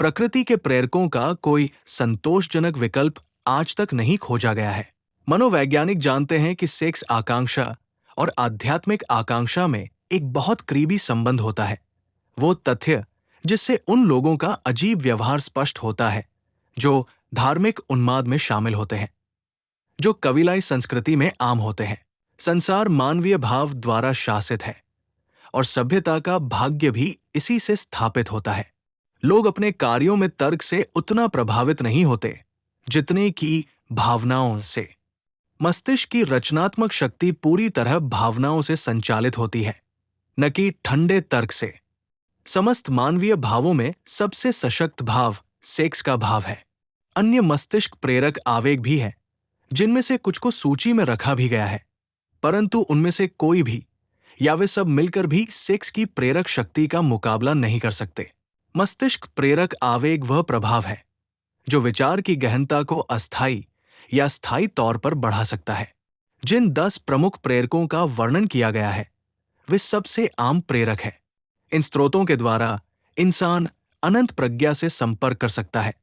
प्रकृति के प्रेरकों का कोई संतोषजनक विकल्प आज तक नहीं खोजा गया है। मनोवैज्ञानिक जानते हैं कि सेक्स आकांक्षा और आध्यात्मिक आकांक्षा में एक बहुत करीबी संबंध होता है। वो तथ्य जिससे उन लोगों का अजीब व्यवहार स्पष्ट होता है जो धार्मिक उन्माद में शामिल होते हैं, जो कविलाई संस्कृति में आम होते हैं। संसार मानवीय भाव द्वारा शासित है और सभ्यता का भाग्य भी इसी से स्थापित होता है। लोग अपने कार्यों में तर्क से उतना प्रभावित नहीं होते जितने कि भावनाओं से। मस्तिष्क की रचनात्मक शक्ति पूरी तरह भावनाओं से संचालित होती है, न कि ठंडे तर्क से। समस्त मानवीय भावों में सबसे सशक्त भाव सेक्स का भाव है। अन्य मस्तिष्क प्रेरक आवेग भी हैं, जिनमें से कुछ को सूची में रखा भी गया है, परंतु उनमें से कोई भी या वे सब मिलकर भी सेक्स की प्रेरक शक्ति का मुकाबला नहीं कर सकते। मस्तिष्क प्रेरक आवेग वह प्रभाव है जो विचार की गहनता को अस्थायी या स्थायी तौर पर बढ़ा सकता है। जिन 10 प्रमुख प्रेरकों का वर्णन किया गया है वे सबसे आम प्रेरक है। इन स्रोतों के द्वारा इंसान अनंत प्रज्ञा से संपर्क कर सकता है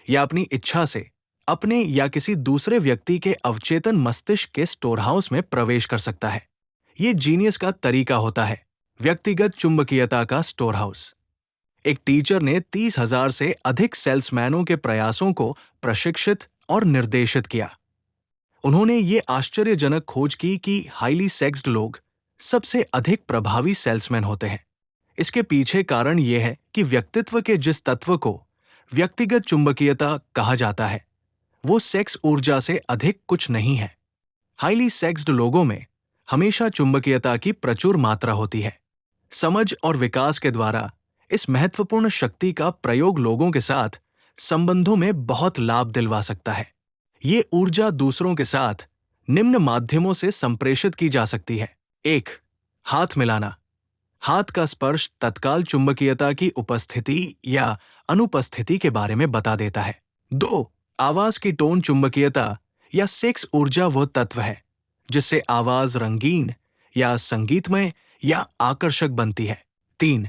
या अपनी इच्छा से अपने या किसी दूसरे व्यक्ति के अवचेतन मस्तिष्क के स्टोरहाउस में प्रवेश कर सकता है। ये जीनियस का तरीका होता है, व्यक्तिगत चुंबकीयता का स्टोरहाउस। एक टीचर ने 30,000 से अधिक सेल्समैनों के प्रयासों को प्रशिक्षित और निर्देशित किया। उन्होंने ये आश्चर्यजनक खोज की कि हाईली सेक्स्ड लोग सबसे अधिक प्रभावी सेल्समैन होते हैं। इसके पीछे कारण यह है कि व्यक्तित्व के जिस तत्व को व्यक्तिगत चुंबकीयता कहा जाता है वो सेक्स ऊर्जा से अधिक कुछ नहीं है। हाईली सेक्स्ड लोगों में हमेशा चुंबकीयता की प्रचुर मात्रा होती है। समझ और विकास के द्वारा इस महत्वपूर्ण शक्ति का प्रयोग लोगों के साथ संबंधों में बहुत लाभ दिलवा सकता है। ये ऊर्जा दूसरों के साथ निम्न माध्यमों से संप्रेषित की जा सकती है। 1. हाथ मिलाना। हाथ का स्पर्श तत्काल चुंबकीयता की उपस्थिति या अनुपस्थिति के बारे में बता देता है। 2. आवाज की टोन चुंबकीयता या सेक्स ऊर्जा वह तत्व है जिससे आवाज रंगीन या संगीतमय या आकर्षक बनती है। 3.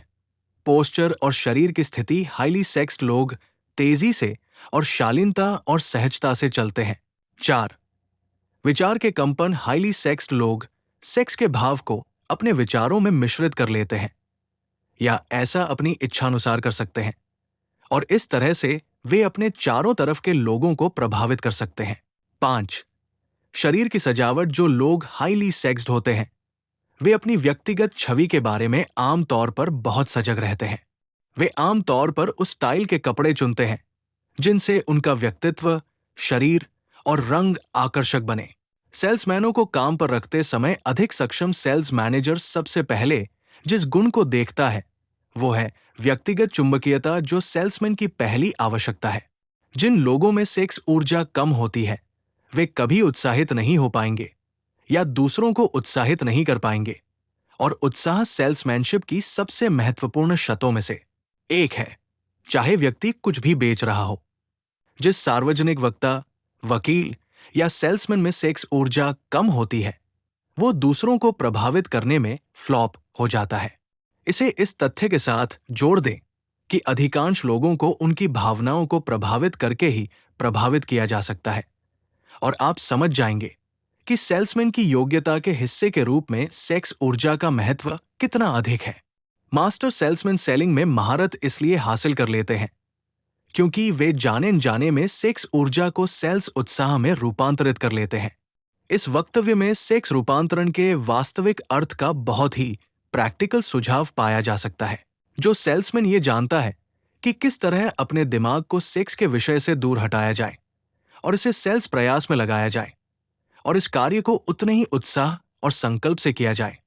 पोस्चर और शरीर की स्थिति। हाईली सेक्स्ड लोग तेजी से और शालीनता और सहजता से चलते हैं। 4. विचार के कंपन। हाईली सेक्स्ड लोग सेक्स के भाव को अपने विचारों में मिश्रित कर लेते हैं या ऐसा अपनी इच्छानुसार कर सकते हैं और इस तरह से वे अपने चारों तरफ के लोगों को प्रभावित कर सकते हैं। 5. शरीर की सजावट। जो लोग हाईली सेक्स्ड होते हैं वे अपनी व्यक्तिगत छवि के बारे में आम तौर पर बहुत सजग रहते हैं। वे आम तौर पर उस स्टाइल के कपड़े चुनते हैं जिनसे उनका व्यक्तित्व, शरीर और रंग आकर्षक बने। सेल्समैनों को काम पर रखते समय अधिक सक्षम सेल्स मैनेजर सबसे पहले जिस गुण को देखता है वो है व्यक्तिगत चुंबकीयता, जो सेल्समैन की पहली आवश्यकता है। जिन लोगों में सेक्स ऊर्जा कम होती है वे कभी उत्साहित नहीं हो पाएंगे या दूसरों को उत्साहित नहीं कर पाएंगे, और उत्साह सेल्समैनशिप की सबसे महत्वपूर्ण शर्तों में से एक है, चाहे व्यक्ति कुछ भी बेच रहा हो। जिस सार्वजनिक वक्ता, वकील या सेल्समैन में सेक्स ऊर्जा कम होती है वो दूसरों को प्रभावित करने में फ्लॉप हो जाता है। इसे इस तथ्य के साथ जोड़ दें कि अधिकांश लोगों को उनकी भावनाओं को प्रभावित करके ही प्रभावित किया जा सकता है, और आप समझ जाएंगे कि सेल्समैन की योग्यता के हिस्से के रूप में सेक्स ऊर्जा का महत्व कितना अधिक है। मास्टर सेल्समैन सेलिंग में महारत इसलिए हासिल कर लेते हैं क्योंकि वे जाने जाने में सेक्स ऊर्जा को सेल्स उत्साह में रूपांतरित कर लेते हैं। इस वक्तव्य में सेक्स रूपांतरण के वास्तविक अर्थ का बहुत ही प्रैक्टिकल सुझाव पाया जा सकता है। जो सेल्समैन ये जानता है कि किस तरह अपने दिमाग को सेक्स के विषय से दूर हटाया जाए और इसे सेल्स प्रयास में लगाया जाए और इस कार्य को उतने ही उत्साह और संकल्प से किया जाए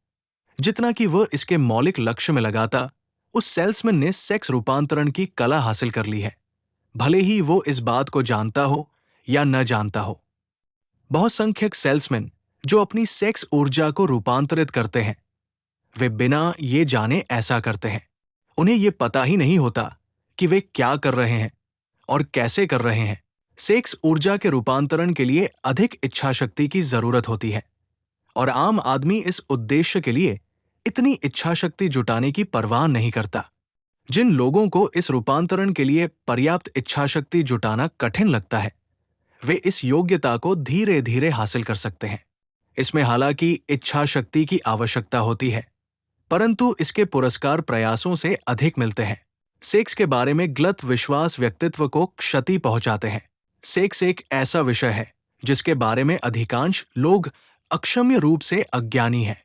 जितना कि वह इसके मौलिक लक्ष्य में लगाता, उस सेल्समैन ने सेक्स रूपांतरण की कला हासिल कर ली है, भले ही वो इस बात को जानता हो या न जानता हो। बहुत संख्यक सेल्समैन जो अपनी सेक्स ऊर्जा को रूपांतरित करते हैं, वे बिना ये जाने ऐसा करते हैं। उन्हें ये पता ही नहीं होता कि वे क्या कर रहे हैं और कैसे कर रहे हैं। सेक्स ऊर्जा के रूपांतरण के लिए अधिक इच्छा शक्ति की जरूरत होती है और आम आदमी इस उद्देश्य के लिए इतनी इच्छा शक्ति जुटाने की परवाह नहीं करता। जिन लोगों को इस रूपांतरण के लिए पर्याप्त इच्छा शक्ति जुटाना कठिन लगता है, वे इस योग्यता को धीरे धीरे हासिल कर सकते हैं। इसमें हालांकि इच्छा शक्ति की आवश्यकता होती है, परंतु इसके पुरस्कार प्रयासों से अधिक मिलते हैं। सेक्स के बारे में गलत विश्वास व्यक्तित्व को क्षति पहुंचाते हैं। सेक्स एक ऐसा विषय है जिसके बारे में अधिकांश लोग अक्षम्य रूप से अज्ञानी हैं।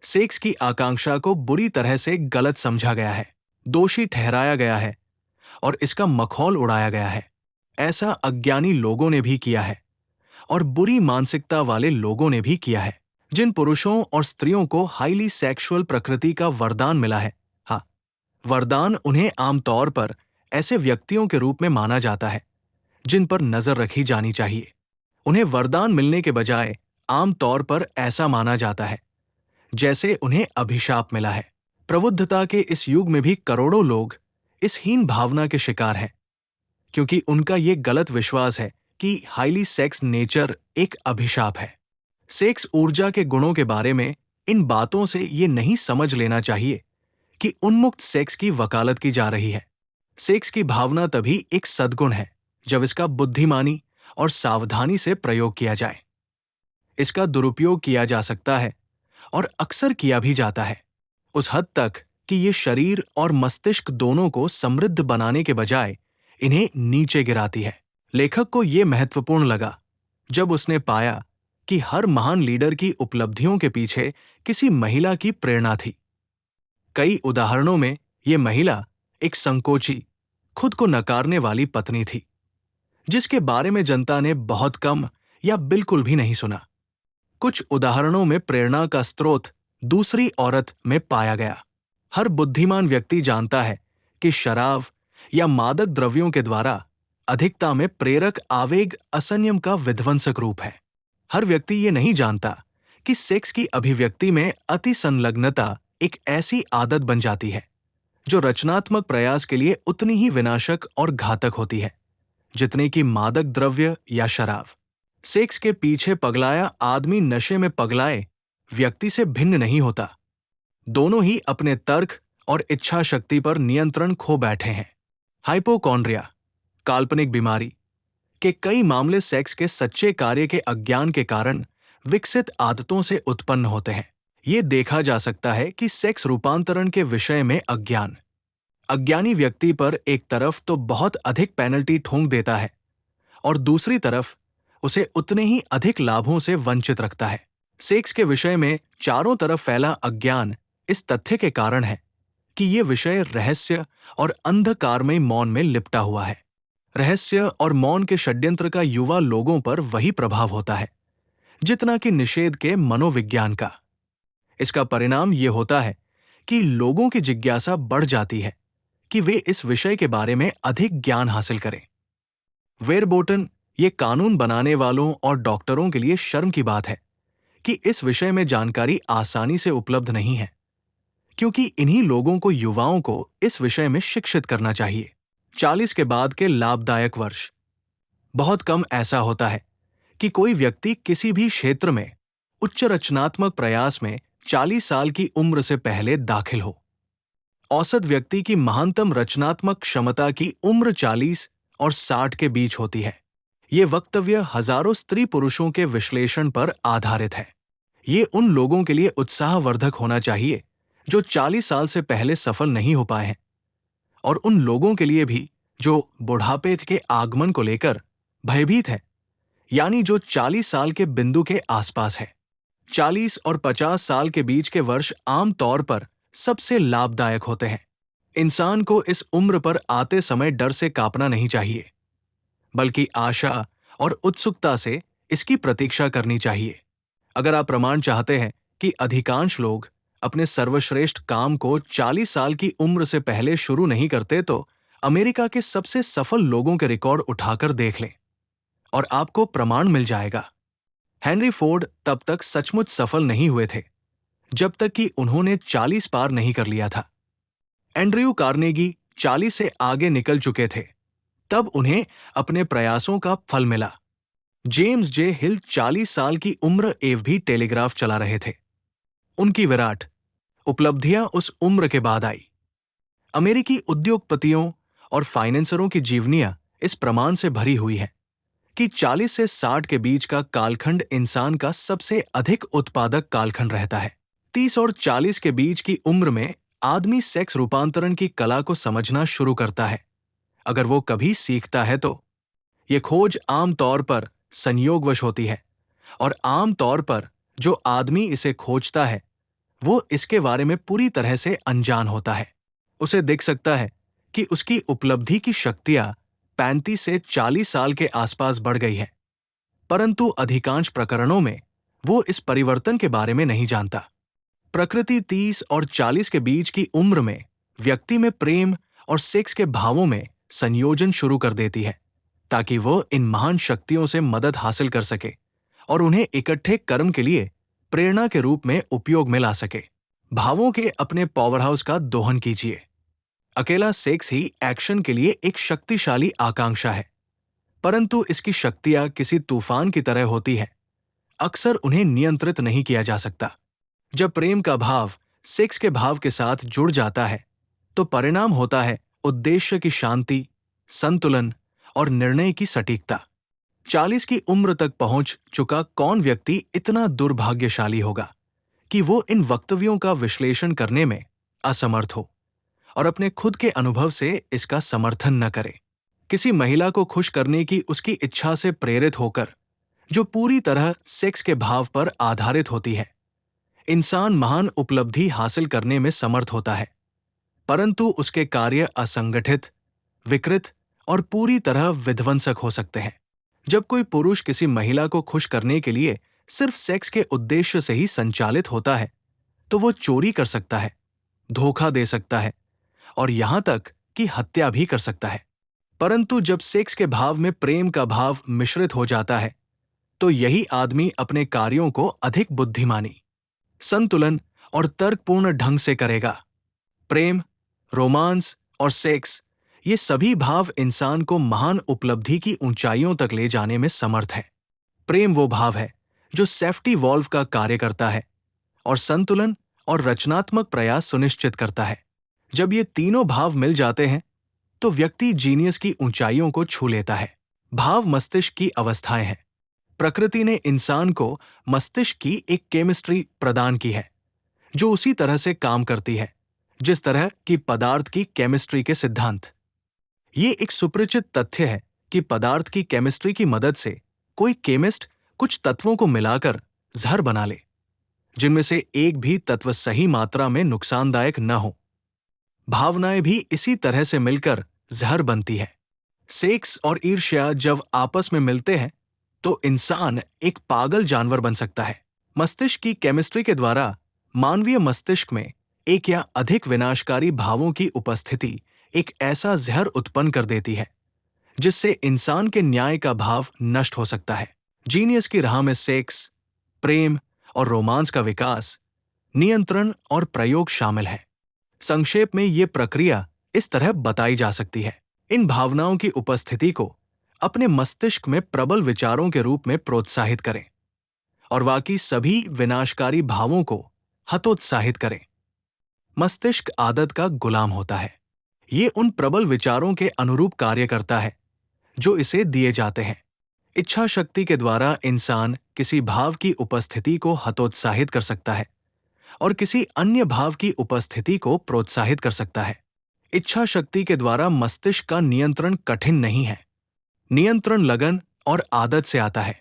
सेक्स की आकांक्षा को बुरी तरह से गलत समझा गया है, दोषी ठहराया गया है और इसका मखौल उड़ाया गया है। ऐसा अज्ञानी लोगों ने भी किया है और बुरी मानसिकता वाले लोगों ने भी किया है। जिन पुरुषों और स्त्रियों को हाईली सेक्सुअल प्रकृति का वरदान मिला है, हाँ, वरदान उन्हें आमतौर पर ऐसे व्यक्तियों के रूप में माना जाता है जिन पर नजर रखी जानी चाहिए। उन्हें वरदान मिलने के बजाय आमतौर पर ऐसा माना जाता है जैसे उन्हें अभिशाप मिला है। प्रबुद्धता के इस युग में भी करोड़ों लोग इस हीन भावना के शिकार हैं क्योंकि उनका ये गलत विश्वास है कि हाईली सेक्स नेचर एक अभिशाप है। सेक्स ऊर्जा के गुणों के बारे में इन बातों से ये नहीं समझ लेना चाहिए कि उन्मुक्त सेक्स की वकालत की जा रही है। सेक्स की भावना तभी एक सद्गुण है जब इसका बुद्धिमानी और सावधानी से प्रयोग किया जाए। इसका दुरुपयोग किया जा सकता है और अक्सर किया भी जाता है, उस हद तक कि ये शरीर और मस्तिष्क दोनों को समृद्ध बनाने के बजाय इन्हें नीचे गिराती है। लेखक को ये महत्वपूर्ण लगा जब उसने पाया कि हर महान लीडर की उपलब्धियों के पीछे किसी महिला की प्रेरणा थी। कई उदाहरणों में ये महिला एक संकोची, खुद को नकारने वाली पत्नी थी जिसके बारे में जनता ने बहुत कम या बिल्कुल भी नहीं सुना। कुछ उदाहरणों में प्रेरणा का स्रोत दूसरी औरत में पाया गया। हर बुद्धिमान व्यक्ति जानता है कि शराब या मादक द्रव्यों के द्वारा अधिकता में प्रेरक आवेग असंयम का विध्वंसक रूप है। हर व्यक्ति ये नहीं जानता कि सेक्स की अभिव्यक्ति में अति संलग्नता एक ऐसी आदत बन जाती है जो रचनात्मक प्रयास के लिए उतनी ही विनाशक और घातक होती है जितने की मादक द्रव्य या शराब। सेक्स के पीछे पगलाया आदमी नशे में पगलाए व्यक्ति से भिन्न नहीं होता। दोनों ही अपने तर्क और इच्छा शक्ति पर नियंत्रण खो बैठे हैं। हाइपोकॉन्ड्रिया, काल्पनिक बीमारी, के कई मामले सेक्स के सच्चे कार्य के अज्ञान के कारण विकसित आदतों से उत्पन्न होते हैं। ये देखा जा सकता है कि सेक्स रूपांतरण के विषय में अज्ञानी व्यक्ति पर एक तरफ तो बहुत अधिक पेनल्टी ठोंक देता है और दूसरी तरफ उसे उतने ही अधिक लाभों से वंचित रखता है। सेक्स के विषय में चारों तरफ फैला अज्ञान इस तथ्य के कारण है कि ये विषय रहस्य और अंधकारमय मौन में लिपटा हुआ है। रहस्य और मौन के षड्यंत्र का युवा लोगों पर वही प्रभाव होता है जितना कि निषेध के मनोविज्ञान का। इसका परिणाम ये होता है कि लोगों की जिज्ञासा बढ़ जाती है कि वे इस विषय के बारे में अधिक ज्ञान हासिल करें। वेरबोटन, ये कानून बनाने वालों और डॉक्टरों के लिए शर्म की बात है कि इस विषय में जानकारी आसानी से उपलब्ध नहीं है, क्योंकि इन्हीं लोगों को, युवाओं को इस विषय में शिक्षित करना चाहिए। 40 के बाद के लाभदायक वर्ष। बहुत कम ऐसा होता है कि कोई व्यक्ति किसी भी क्षेत्र में उच्च रचनात्मक प्रयास में 40 साल की उम्र से पहले दाखिल हो। औसत व्यक्ति की महानतम रचनात्मक क्षमता की उम्र 40 और 60 के बीच होती है। ये वक्तव्य हजारों स्त्री पुरुषों के विश्लेषण पर आधारित है। ये उन लोगों के लिए उत्साहवर्धक होना चाहिए जो 40 साल से पहले सफल नहीं हो पाए हैं, और उन लोगों के लिए भी जो बुढ़ापे के आगमन को लेकर भयभीत हैं, यानी जो 40 साल के बिंदु के आसपास है। 40 और 50 साल के बीच के वर्ष आम तौर पर सबसे लाभदायक होते हैं। इंसान को इस उम्र पर आते समय डर से कांपना नहीं चाहिए, बल्कि आशा और उत्सुकता से इसकी प्रतीक्षा करनी चाहिए। अगर आप प्रमाण चाहते हैं कि अधिकांश लोग अपने सर्वश्रेष्ठ काम को 40 साल की उम्र से पहले शुरू नहीं करते, तो अमेरिका के सबसे सफल लोगों के रिकॉर्ड उठाकर देख लें और आपको प्रमाण मिल जाएगा। हेनरी फोर्ड तब तक सचमुच सफल नहीं हुए थे जब तक कि उन्होंने 40 पार नहीं कर लिया था। एंड्रयू कार्नेगी 40 से आगे निकल चुके थे, तब उन्हें अपने प्रयासों का फल मिला। जेम्स जे हिल 40 साल की उम्र एव भी टेलीग्राफ चला रहे थे। उनकी विराट उपलब्धियां उस उम्र के बाद आई। अमेरिकी उद्योगपतियों और फाइनेंसरों की जीवनियां इस प्रमाण से भरी हुई है कि 40 से 60 के बीच का कालखंड इंसान का सबसे अधिक उत्पादक कालखंड रहता है। 30 और 40 के बीच की उम्र में आदमी सेक्स रूपांतरण की कला को समझना शुरू करता है, अगर वो कभी सीखता है तो। ये खोज आम तौर पर संयोगवश होती है, और आम तौर पर जो आदमी इसे खोजता है वो इसके बारे में पूरी तरह से अनजान होता है। उसे दिख सकता है कि उसकी उपलब्धि की शक्तियां 35 से 40 साल के आसपास बढ़ गई है, परंतु अधिकांश प्रकरणों में वो इस परिवर्तन के बारे में नहीं जानता। प्रकृति 30 और 40 के बीच की उम्र में व्यक्ति में प्रेम और सेक्स के भावों में संयोजन शुरू कर देती है, ताकि वो इन महान शक्तियों से मदद हासिल कर सके और उन्हें इकट्ठे कर्म के लिए प्रेरणा के रूप में उपयोग में ला सके। भावों के अपने पावरहाउस का दोहन कीजिए। अकेला सेक्स ही एक्शन के लिए एक शक्तिशाली आकांक्षा है, परंतु इसकी शक्तियां किसी तूफान की तरह होती है। अक्सर उन्हें नियंत्रित नहीं किया जा सकता। जब प्रेम का भाव सेक्स के भाव के साथ जुड़ जाता है, तो परिणाम होता है उद्देश्य की शांति, संतुलन और निर्णय की सटीकता। 40 की उम्र तक पहुंच चुका कौन व्यक्ति इतना दुर्भाग्यशाली होगा कि वो इन वक्तव्यों का विश्लेषण करने में असमर्थ हो और अपने खुद के अनुभव से इसका समर्थन न करे। किसी महिला को खुश करने की उसकी इच्छा से प्रेरित होकर, जो पूरी तरह सेक्स के भाव पर आधारित होती है, इंसान महान उपलब्धि हासिल करने में समर्थ होता है, परंतु उसके कार्य असंगठित, विकृत और पूरी तरह विध्वंसक हो सकते हैं। जब कोई पुरुष किसी महिला को खुश करने के लिए सिर्फ सेक्स के उद्देश्य से ही संचालित होता है, तो वो चोरी कर सकता है, धोखा दे सकता है और यहां तक कि हत्या भी कर सकता है। परंतु जब सेक्स के भाव में प्रेम का भाव मिश्रित हो जाता है, तो यही आदमी अपने कार्यों को अधिक बुद्धिमानी, संतुलन और तर्कपूर्ण ढंग से करेगा। प्रेम, रोमांस और सेक्स, ये सभी भाव इंसान को महान उपलब्धि की ऊंचाइयों तक ले जाने में समर्थ है। प्रेम वो भाव है जो सेफ्टी वॉल्व का कार्य करता है और संतुलन और रचनात्मक प्रयास सुनिश्चित करता है। जब ये तीनों भाव मिल जाते हैं, तो व्यक्ति जीनियस की ऊंचाइयों को छू लेता है। भाव मस्तिष्क की अवस्थाएं हैं। प्रकृति ने इंसान को मस्तिष्क की एक केमिस्ट्री प्रदान की है, जो उसी तरह से काम करती है जिस तरह की पदार्थ की केमिस्ट्री के सिद्धांत। ये एक सुपरिचित तथ्य है कि पदार्थ की केमिस्ट्री की मदद से कोई केमिस्ट कुछ तत्वों को मिलाकर जहर बना ले, जिनमें से एक भी तत्व सही मात्रा में नुकसानदायक न हो। भावनाएं भी इसी तरह से मिलकर जहर बनती है। सेक्स और ईर्ष्या जब आपस में मिलते हैं, तो इंसान एक पागल जानवर बन सकता है। मस्तिष्क की केमिस्ट्री के द्वारा मानवीय मस्तिष्क में एक या अधिक विनाशकारी भावों की उपस्थिति एक ऐसा जहर उत्पन्न कर देती है जिससे इंसान के न्याय का भाव नष्ट हो सकता है। जीनियस की राह में सेक्स, प्रेम और रोमांस का विकास, नियंत्रण और प्रयोग शामिल है। संक्षेप में ये प्रक्रिया इस तरह बताई जा सकती है। इन भावनाओं की उपस्थिति को अपने मस्तिष्क में प्रबल विचारों के रूप में प्रोत्साहित करें और बाकी सभी विनाशकारी भावों को हतोत्साहित करें। मस्तिष्क आदत का गुलाम होता है। ये उन प्रबल विचारों के अनुरूप कार्य करता है जो इसे दिए जाते हैं। इच्छा शक्ति के द्वारा इंसान किसी भाव की उपस्थिति को हतोत्साहित कर सकता है और किसी अन्य भाव की उपस्थिति को प्रोत्साहित कर सकता है। इच्छा शक्ति के द्वारा मस्तिष्क का नियंत्रण कठिन नहीं है। नियंत्रण लगन और आदत से आता है।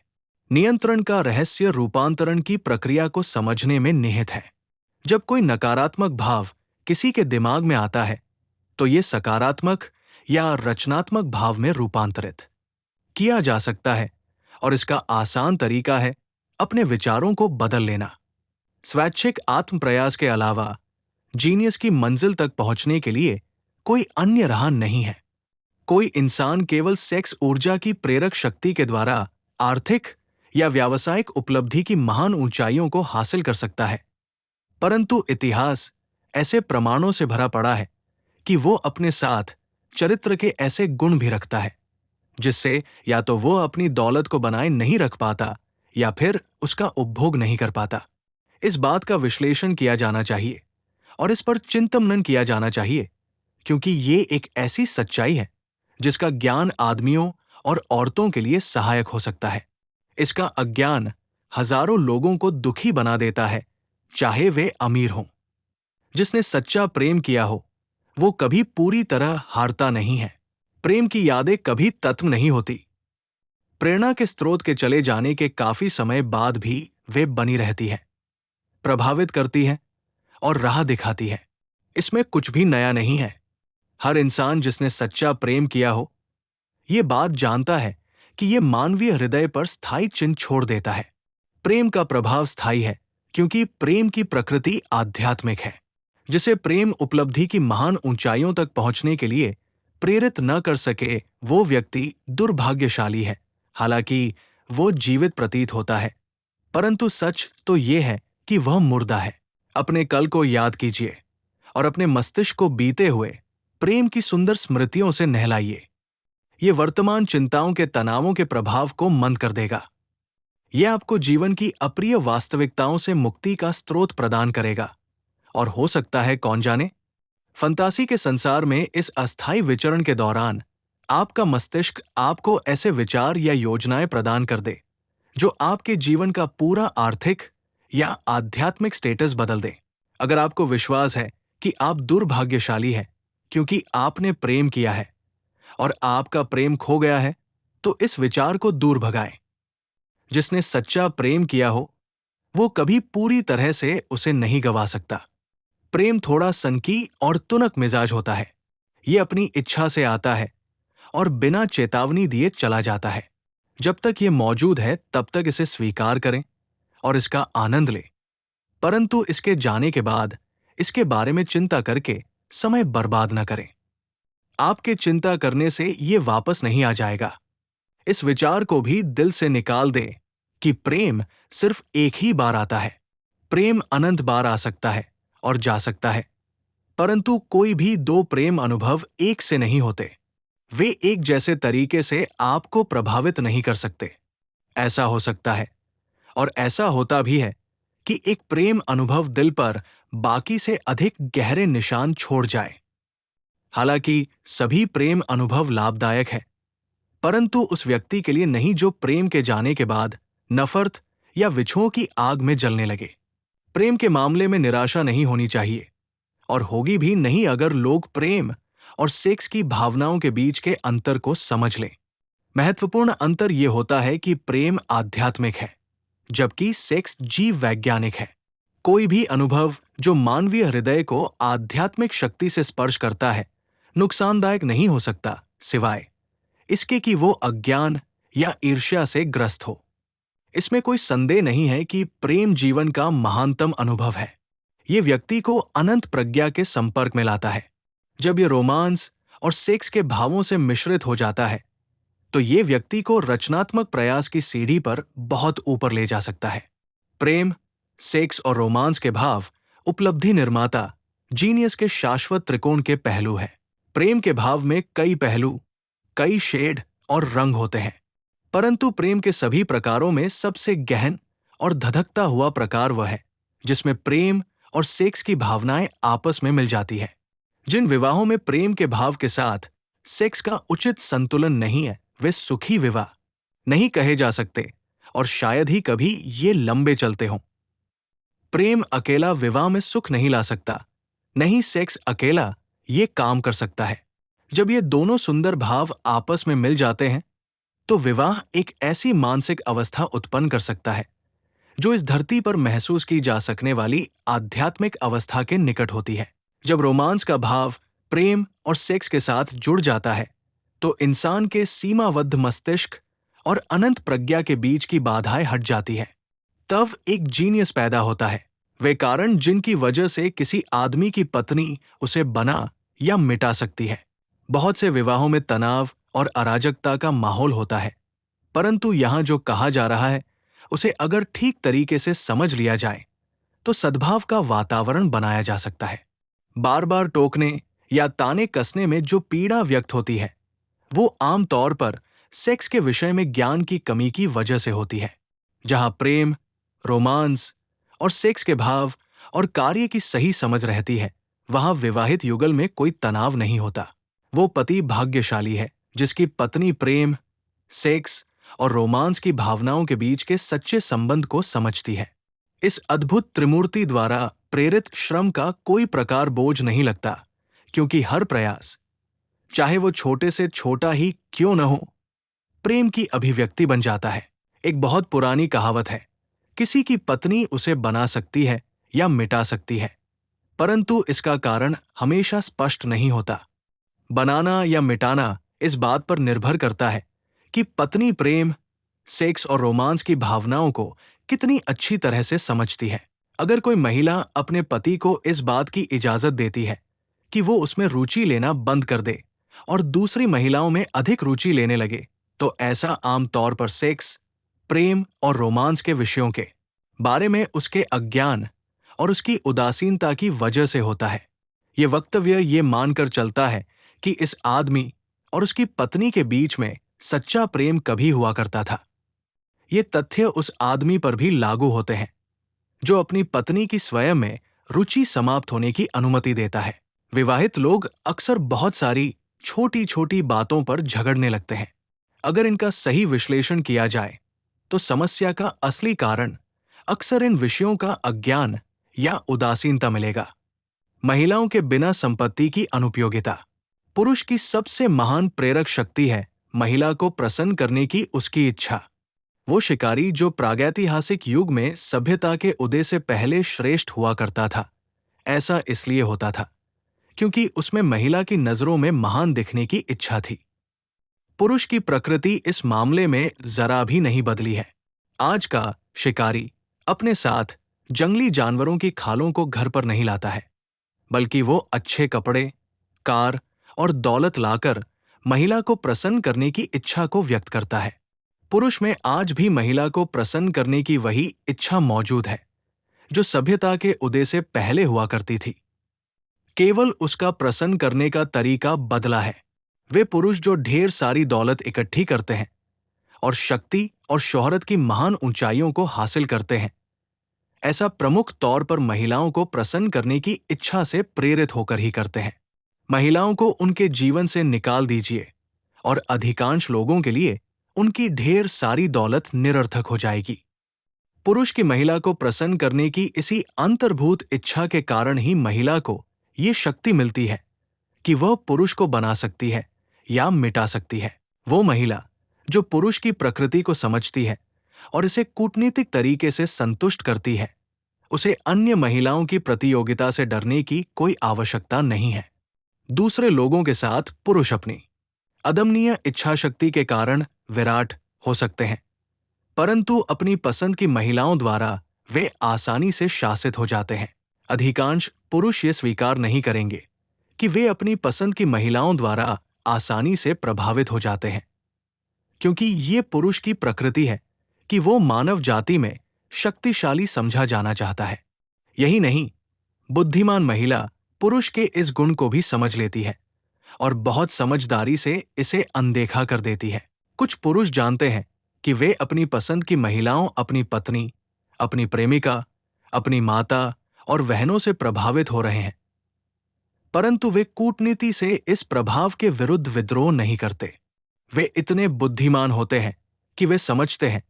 नियंत्रण का रहस्य रूपांतरण की प्रक्रिया को समझने में निहित है। जब कोई नकारात्मक भाव किसी के दिमाग में आता है, तो ये सकारात्मक या रचनात्मक भाव में रूपांतरित किया जा सकता है, और इसका आसान तरीका है अपने विचारों को बदल लेना। स्वैच्छिक आत्म प्रयास के अलावा जीनियस की मंजिल तक पहुंचने के लिए कोई अन्य राह नहीं है। कोई इंसान केवल सेक्स ऊर्जा की प्रेरक शक्ति के द्वारा आर्थिक या व्यावसायिक उपलब्धि की महान ऊंचाइयों को हासिल कर सकता है, परंतु इतिहास ऐसे प्रमाणों से भरा पड़ा है कि वो अपने साथ चरित्र के ऐसे गुण भी रखता है जिससे या तो वो अपनी दौलत को बनाए नहीं रख पाता या फिर उसका उपभोग नहीं कर पाता। इस बात का विश्लेषण किया जाना चाहिए और इस पर चिंतन मनन किया जाना चाहिए, क्योंकि ये एक ऐसी सच्चाई है जिसका ज्ञान आदमियों और औरतों के लिए सहायक हो सकता है। इसका अज्ञान हजारों लोगों को दुखी बना देता है, चाहे वे अमीर हों। जिसने सच्चा प्रेम किया हो वो कभी पूरी तरह हारता नहीं है। प्रेम की यादें कभी तत्म नहीं होती। प्रेरणा के स्रोत के चले जाने के काफी समय बाद भी वे बनी रहती है, प्रभावित करती है और राह दिखाती है। इसमें कुछ भी नया नहीं है। हर इंसान जिसने सच्चा प्रेम किया हो ये बात जानता है कि ये मानवीय हृदय पर स्थायी चिन्ह छोड़ देता है। प्रेम का प्रभाव स्थायी है क्योंकि प्रेम की प्रकृति आध्यात्मिक है। जिसे प्रेम उपलब्धि की महान ऊंचाइयों तक पहुंचने के लिए प्रेरित न कर सके वो व्यक्ति दुर्भाग्यशाली है। हालांकि वो जीवित प्रतीत होता है, परंतु सच तो ये है कि वह मुर्दा है। अपने कल को याद कीजिए और अपने मस्तिष्क को बीते हुए प्रेम की सुंदर स्मृतियों से नहलाइए। ये वर्तमान चिंताओं के तनावों के प्रभाव को मंद कर देगा। यह आपको जीवन की अप्रिय वास्तविकताओं से मुक्ति का स्रोत प्रदान करेगा। और हो सकता है, कौन जाने, फंतासी के संसार में इस अस्थायी विचरण के दौरान आपका मस्तिष्क आपको ऐसे विचार या योजनाएं प्रदान कर दे जो आपके जीवन का पूरा आर्थिक या आध्यात्मिक स्टेटस बदल दे। अगर आपको विश्वास है कि आप दुर्भाग्यशाली हैं क्योंकि आपने प्रेम किया है और आपका प्रेम खो गया है, तो इस विचार को दूर भगाएं। जिसने सच्चा प्रेम किया हो वो कभी पूरी तरह से उसे नहीं गवा सकता। प्रेम थोड़ा सनकी और तुनक मिजाज होता है। ये अपनी इच्छा से आता है और बिना चेतावनी दिए चला जाता है। जब तक ये मौजूद है तब तक इसे स्वीकार करें और इसका आनंद लें, परंतु इसके जाने के बाद इसके बारे में चिंता करके समय बर्बाद न करें। आपके चिंता करने से ये वापस नहीं आ जाएगा। इस विचार को भी दिल से निकाल दें कि प्रेम सिर्फ एक ही बार आता है। प्रेम अनंत बार आ सकता है और जा सकता है, परंतु कोई भी दो प्रेम अनुभव एक से नहीं होते। वे एक जैसे तरीके से आपको प्रभावित नहीं कर सकते। ऐसा हो सकता है और ऐसा होता भी है कि एक प्रेम अनुभव दिल पर बाकी से अधिक गहरे निशान छोड़ जाए। हालांकि सभी प्रेम अनुभव लाभदायक है, परंतु उस व्यक्ति के लिए नहीं जो प्रेम के जाने के बाद नफरत या विछोह की आग में जलने लगे। प्रेम के मामले में निराशा नहीं होनी चाहिए, और होगी भी नहीं अगर लोग प्रेम और सेक्स की भावनाओं के बीच के अंतर को समझ लें। महत्वपूर्ण अंतर यह होता है कि प्रेम आध्यात्मिक है जबकि सेक्स जीव वैज्ञानिक है। कोई भी अनुभव जो मानवीय हृदय को आध्यात्मिक शक्ति से स्पर्श करता है नुकसानदायक नहीं हो सकता, सिवाय इसके कि वो अज्ञान या ईर्ष्या से ग्रस्त हो। इसमें कोई संदेह नहीं है कि प्रेम जीवन का महानतम अनुभव है। ये व्यक्ति को अनंत प्रज्ञा के संपर्क में लाता है। जब ये रोमांस और सेक्स के भावों से मिश्रित हो जाता है तो ये व्यक्ति को रचनात्मक प्रयास की सीढ़ी पर बहुत ऊपर ले जा सकता है। प्रेम, सेक्स और रोमांस के भाव उपलब्धि निर्माता जीनियस के शाश्वत त्रिकोण के पहलू हैं। प्रेम के भाव में कई पहलू, कई शेड और रंग होते हैं, परंतु प्रेम के सभी प्रकारों में सबसे गहन और धधकता हुआ प्रकार वह है जिसमें प्रेम और सेक्स की भावनाएं आपस में मिल जाती है। जिन विवाहों में प्रेम के भाव के साथ सेक्स का उचित संतुलन नहीं है वे सुखी विवाह नहीं कहे जा सकते और शायद ही कभी ये लंबे चलते हों। प्रेम अकेला विवाह में सुख नहीं ला सकता, नहीं सेक्स अकेला ये काम कर सकता है। जब ये दोनों सुंदर भाव आपस में मिल जाते हैं, तो विवाह एक ऐसी मानसिक अवस्था उत्पन्न कर सकता है जो इस धरती पर महसूस की जा सकने वाली आध्यात्मिक अवस्था के निकट होती है। जब रोमांस का भाव प्रेम और सेक्स के साथ जुड़ जाता है, तो इंसान के सीमाबद्ध मस्तिष्क और अनंत प्रज्ञा के बीच की बाधाएं हट जाती हैं। तब एक जीनियस पैदा होता है, वे कारण जिनकी वजह से किसी आदमी की पत्नी उसे बना या मिटा सकती है। बहुत से विवाहों में तनाव और अराजकता का माहौल होता है, परंतु यहां जो कहा जा रहा है उसे अगर ठीक तरीके से समझ लिया जाए तो सद्भाव का वातावरण बनाया जा सकता है। बार बार टोकने या ताने कसने में जो पीड़ा व्यक्त होती है, वो आमतौर पर सेक्स के विषय में ज्ञान की कमी की वजह से होती है। जहां प्रेम, रोमांस और सेक्स के भाव और कार्य की सही समझ रहती है, वहां विवाहित युगल में कोई तनाव नहीं होता। वो पति भाग्यशाली है जिसकी पत्नी प्रेम, सेक्स और रोमांस की भावनाओं के बीच के सच्चे संबंध को समझती है। इस अद्भुत त्रिमूर्ति द्वारा प्रेरित श्रम का कोई प्रकार बोझ नहीं लगता, क्योंकि हर प्रयास, चाहे वो छोटे से छोटा ही क्यों न हो, प्रेम की अभिव्यक्ति बन जाता है। एक बहुत पुरानी कहावत है, किसी की पत्नी उसे बना सकती है या मिटा सकती है, परंतु इसका कारण हमेशा स्पष्ट नहीं होता। बनाना या मिटाना इस बात पर निर्भर करता है कि पत्नी प्रेम, सेक्स और रोमांस की भावनाओं को कितनी अच्छी तरह से समझती है। अगर कोई महिला अपने पति को इस बात की इजाजत देती है कि वो उसमें रुचि लेना बंद कर दे और दूसरी महिलाओं में अधिक रुचि लेने लगे, तो ऐसा आमतौर पर सेक्स, प्रेम और रोमांस के विषयों के बारे में उसके अज्ञान और उसकी उदासीनता की वजह से होता है। ये वक्तव्य ये मानकर चलता है कि इस आदमी और उसकी पत्नी के बीच में सच्चा प्रेम कभी हुआ करता था। ये तथ्य उस आदमी पर भी लागू होते हैं जो अपनी पत्नी की स्वयं में रुचि समाप्त होने की अनुमति देता है। विवाहित लोग अक्सर बहुत सारी छोटी छोटी बातों पर झगड़ने लगते हैं। अगर इनका सही विश्लेषण किया जाए तो समस्या का असली कारण अक्सर इन विषयों का अज्ञान या उदासीनता मिलेगा। महिलाओं के बिना संपत्ति की अनुपयोगिता। पुरुष की सबसे महान प्रेरक शक्ति है महिला को प्रसन्न करने की उसकी इच्छा। वो शिकारी जो प्रागैतिहासिक युग में सभ्यता के उदय से पहले श्रेष्ठ हुआ करता था, ऐसा इसलिए होता था क्योंकि उसमें महिला की नजरों में महान दिखने की इच्छा थी। पुरुष की प्रकृति इस मामले में जरा भी नहीं बदली है। आज का शिकारी अपने साथ जंगली जानवरों की खालों को घर पर नहीं लाता है, बल्कि वो अच्छे कपड़े, कार और दौलत लाकर महिला को प्रसन्न करने की इच्छा को व्यक्त करता है। पुरुष में आज भी महिला को प्रसन्न करने की वही इच्छा मौजूद है जो सभ्यता के उदय से पहले हुआ करती थी। केवल उसका प्रसन्न करने का तरीका बदला है। वे पुरुष जो ढेर सारी दौलत इकट्ठी करते हैं और शक्ति और शोहरत की महान ऊंचाइयों को हासिल करते हैं, ऐसा प्रमुख तौर पर महिलाओं को प्रसन्न करने की इच्छा से प्रेरित होकर ही करते हैं। महिलाओं को उनके जीवन से निकाल दीजिए और अधिकांश लोगों के लिए उनकी ढेर सारी दौलत निरर्थक हो जाएगी। पुरुष की महिला को प्रसन्न करने की इसी अंतर्भूत इच्छा के कारण ही महिला को ये शक्ति मिलती है कि वह पुरुष को बना सकती है या मिटा सकती है। वो महिला जो पुरुष की प्रकृति को समझती है और इसे कूटनीतिक तरीके से संतुष्ट करती है, उसे अन्य महिलाओं की प्रतियोगिता से डरने की कोई आवश्यकता नहीं है। दूसरे लोगों के साथ पुरुष अपनी अदम्य इच्छा शक्ति के कारण विराट हो सकते हैं, परंतु अपनी पसंद की महिलाओं द्वारा वे आसानी से शासित हो जाते हैं। अधिकांश पुरुष ये स्वीकार नहीं करेंगे कि वे अपनी पसंद की महिलाओं द्वारा आसानी से प्रभावित हो जाते हैं, क्योंकि ये पुरुष की प्रकृति है कि वो मानव जाति में शक्तिशाली समझा जाना चाहता है। यही नहीं, बुद्धिमान महिला पुरुष के इस गुण को भी समझ लेती है और बहुत समझदारी से इसे अनदेखा कर देती है। कुछ पुरुष जानते हैं कि वे अपनी पसंद की महिलाओं, अपनी पत्नी, अपनी प्रेमिका, अपनी माता और बहनों से प्रभावित हो रहे हैं, परंतु वे कूटनीति से इस प्रभाव के विरुद्ध विद्रोह नहीं करते। वे इतने बुद्धिमान होते हैं कि वे समझते हैं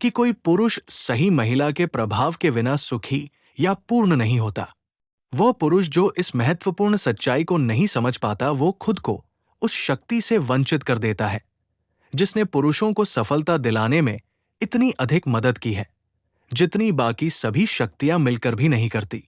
कि कोई पुरुष सही महिला के प्रभाव के बिना सुखी या पूर्ण नहीं होता। वो पुरुष जो इस महत्वपूर्ण सच्चाई को नहीं समझ पाता, वो खुद को उस शक्ति से वंचित कर देता है जिसने पुरुषों को सफलता दिलाने में इतनी अधिक मदद की है जितनी बाकी सभी शक्तियां मिलकर भी नहीं करती।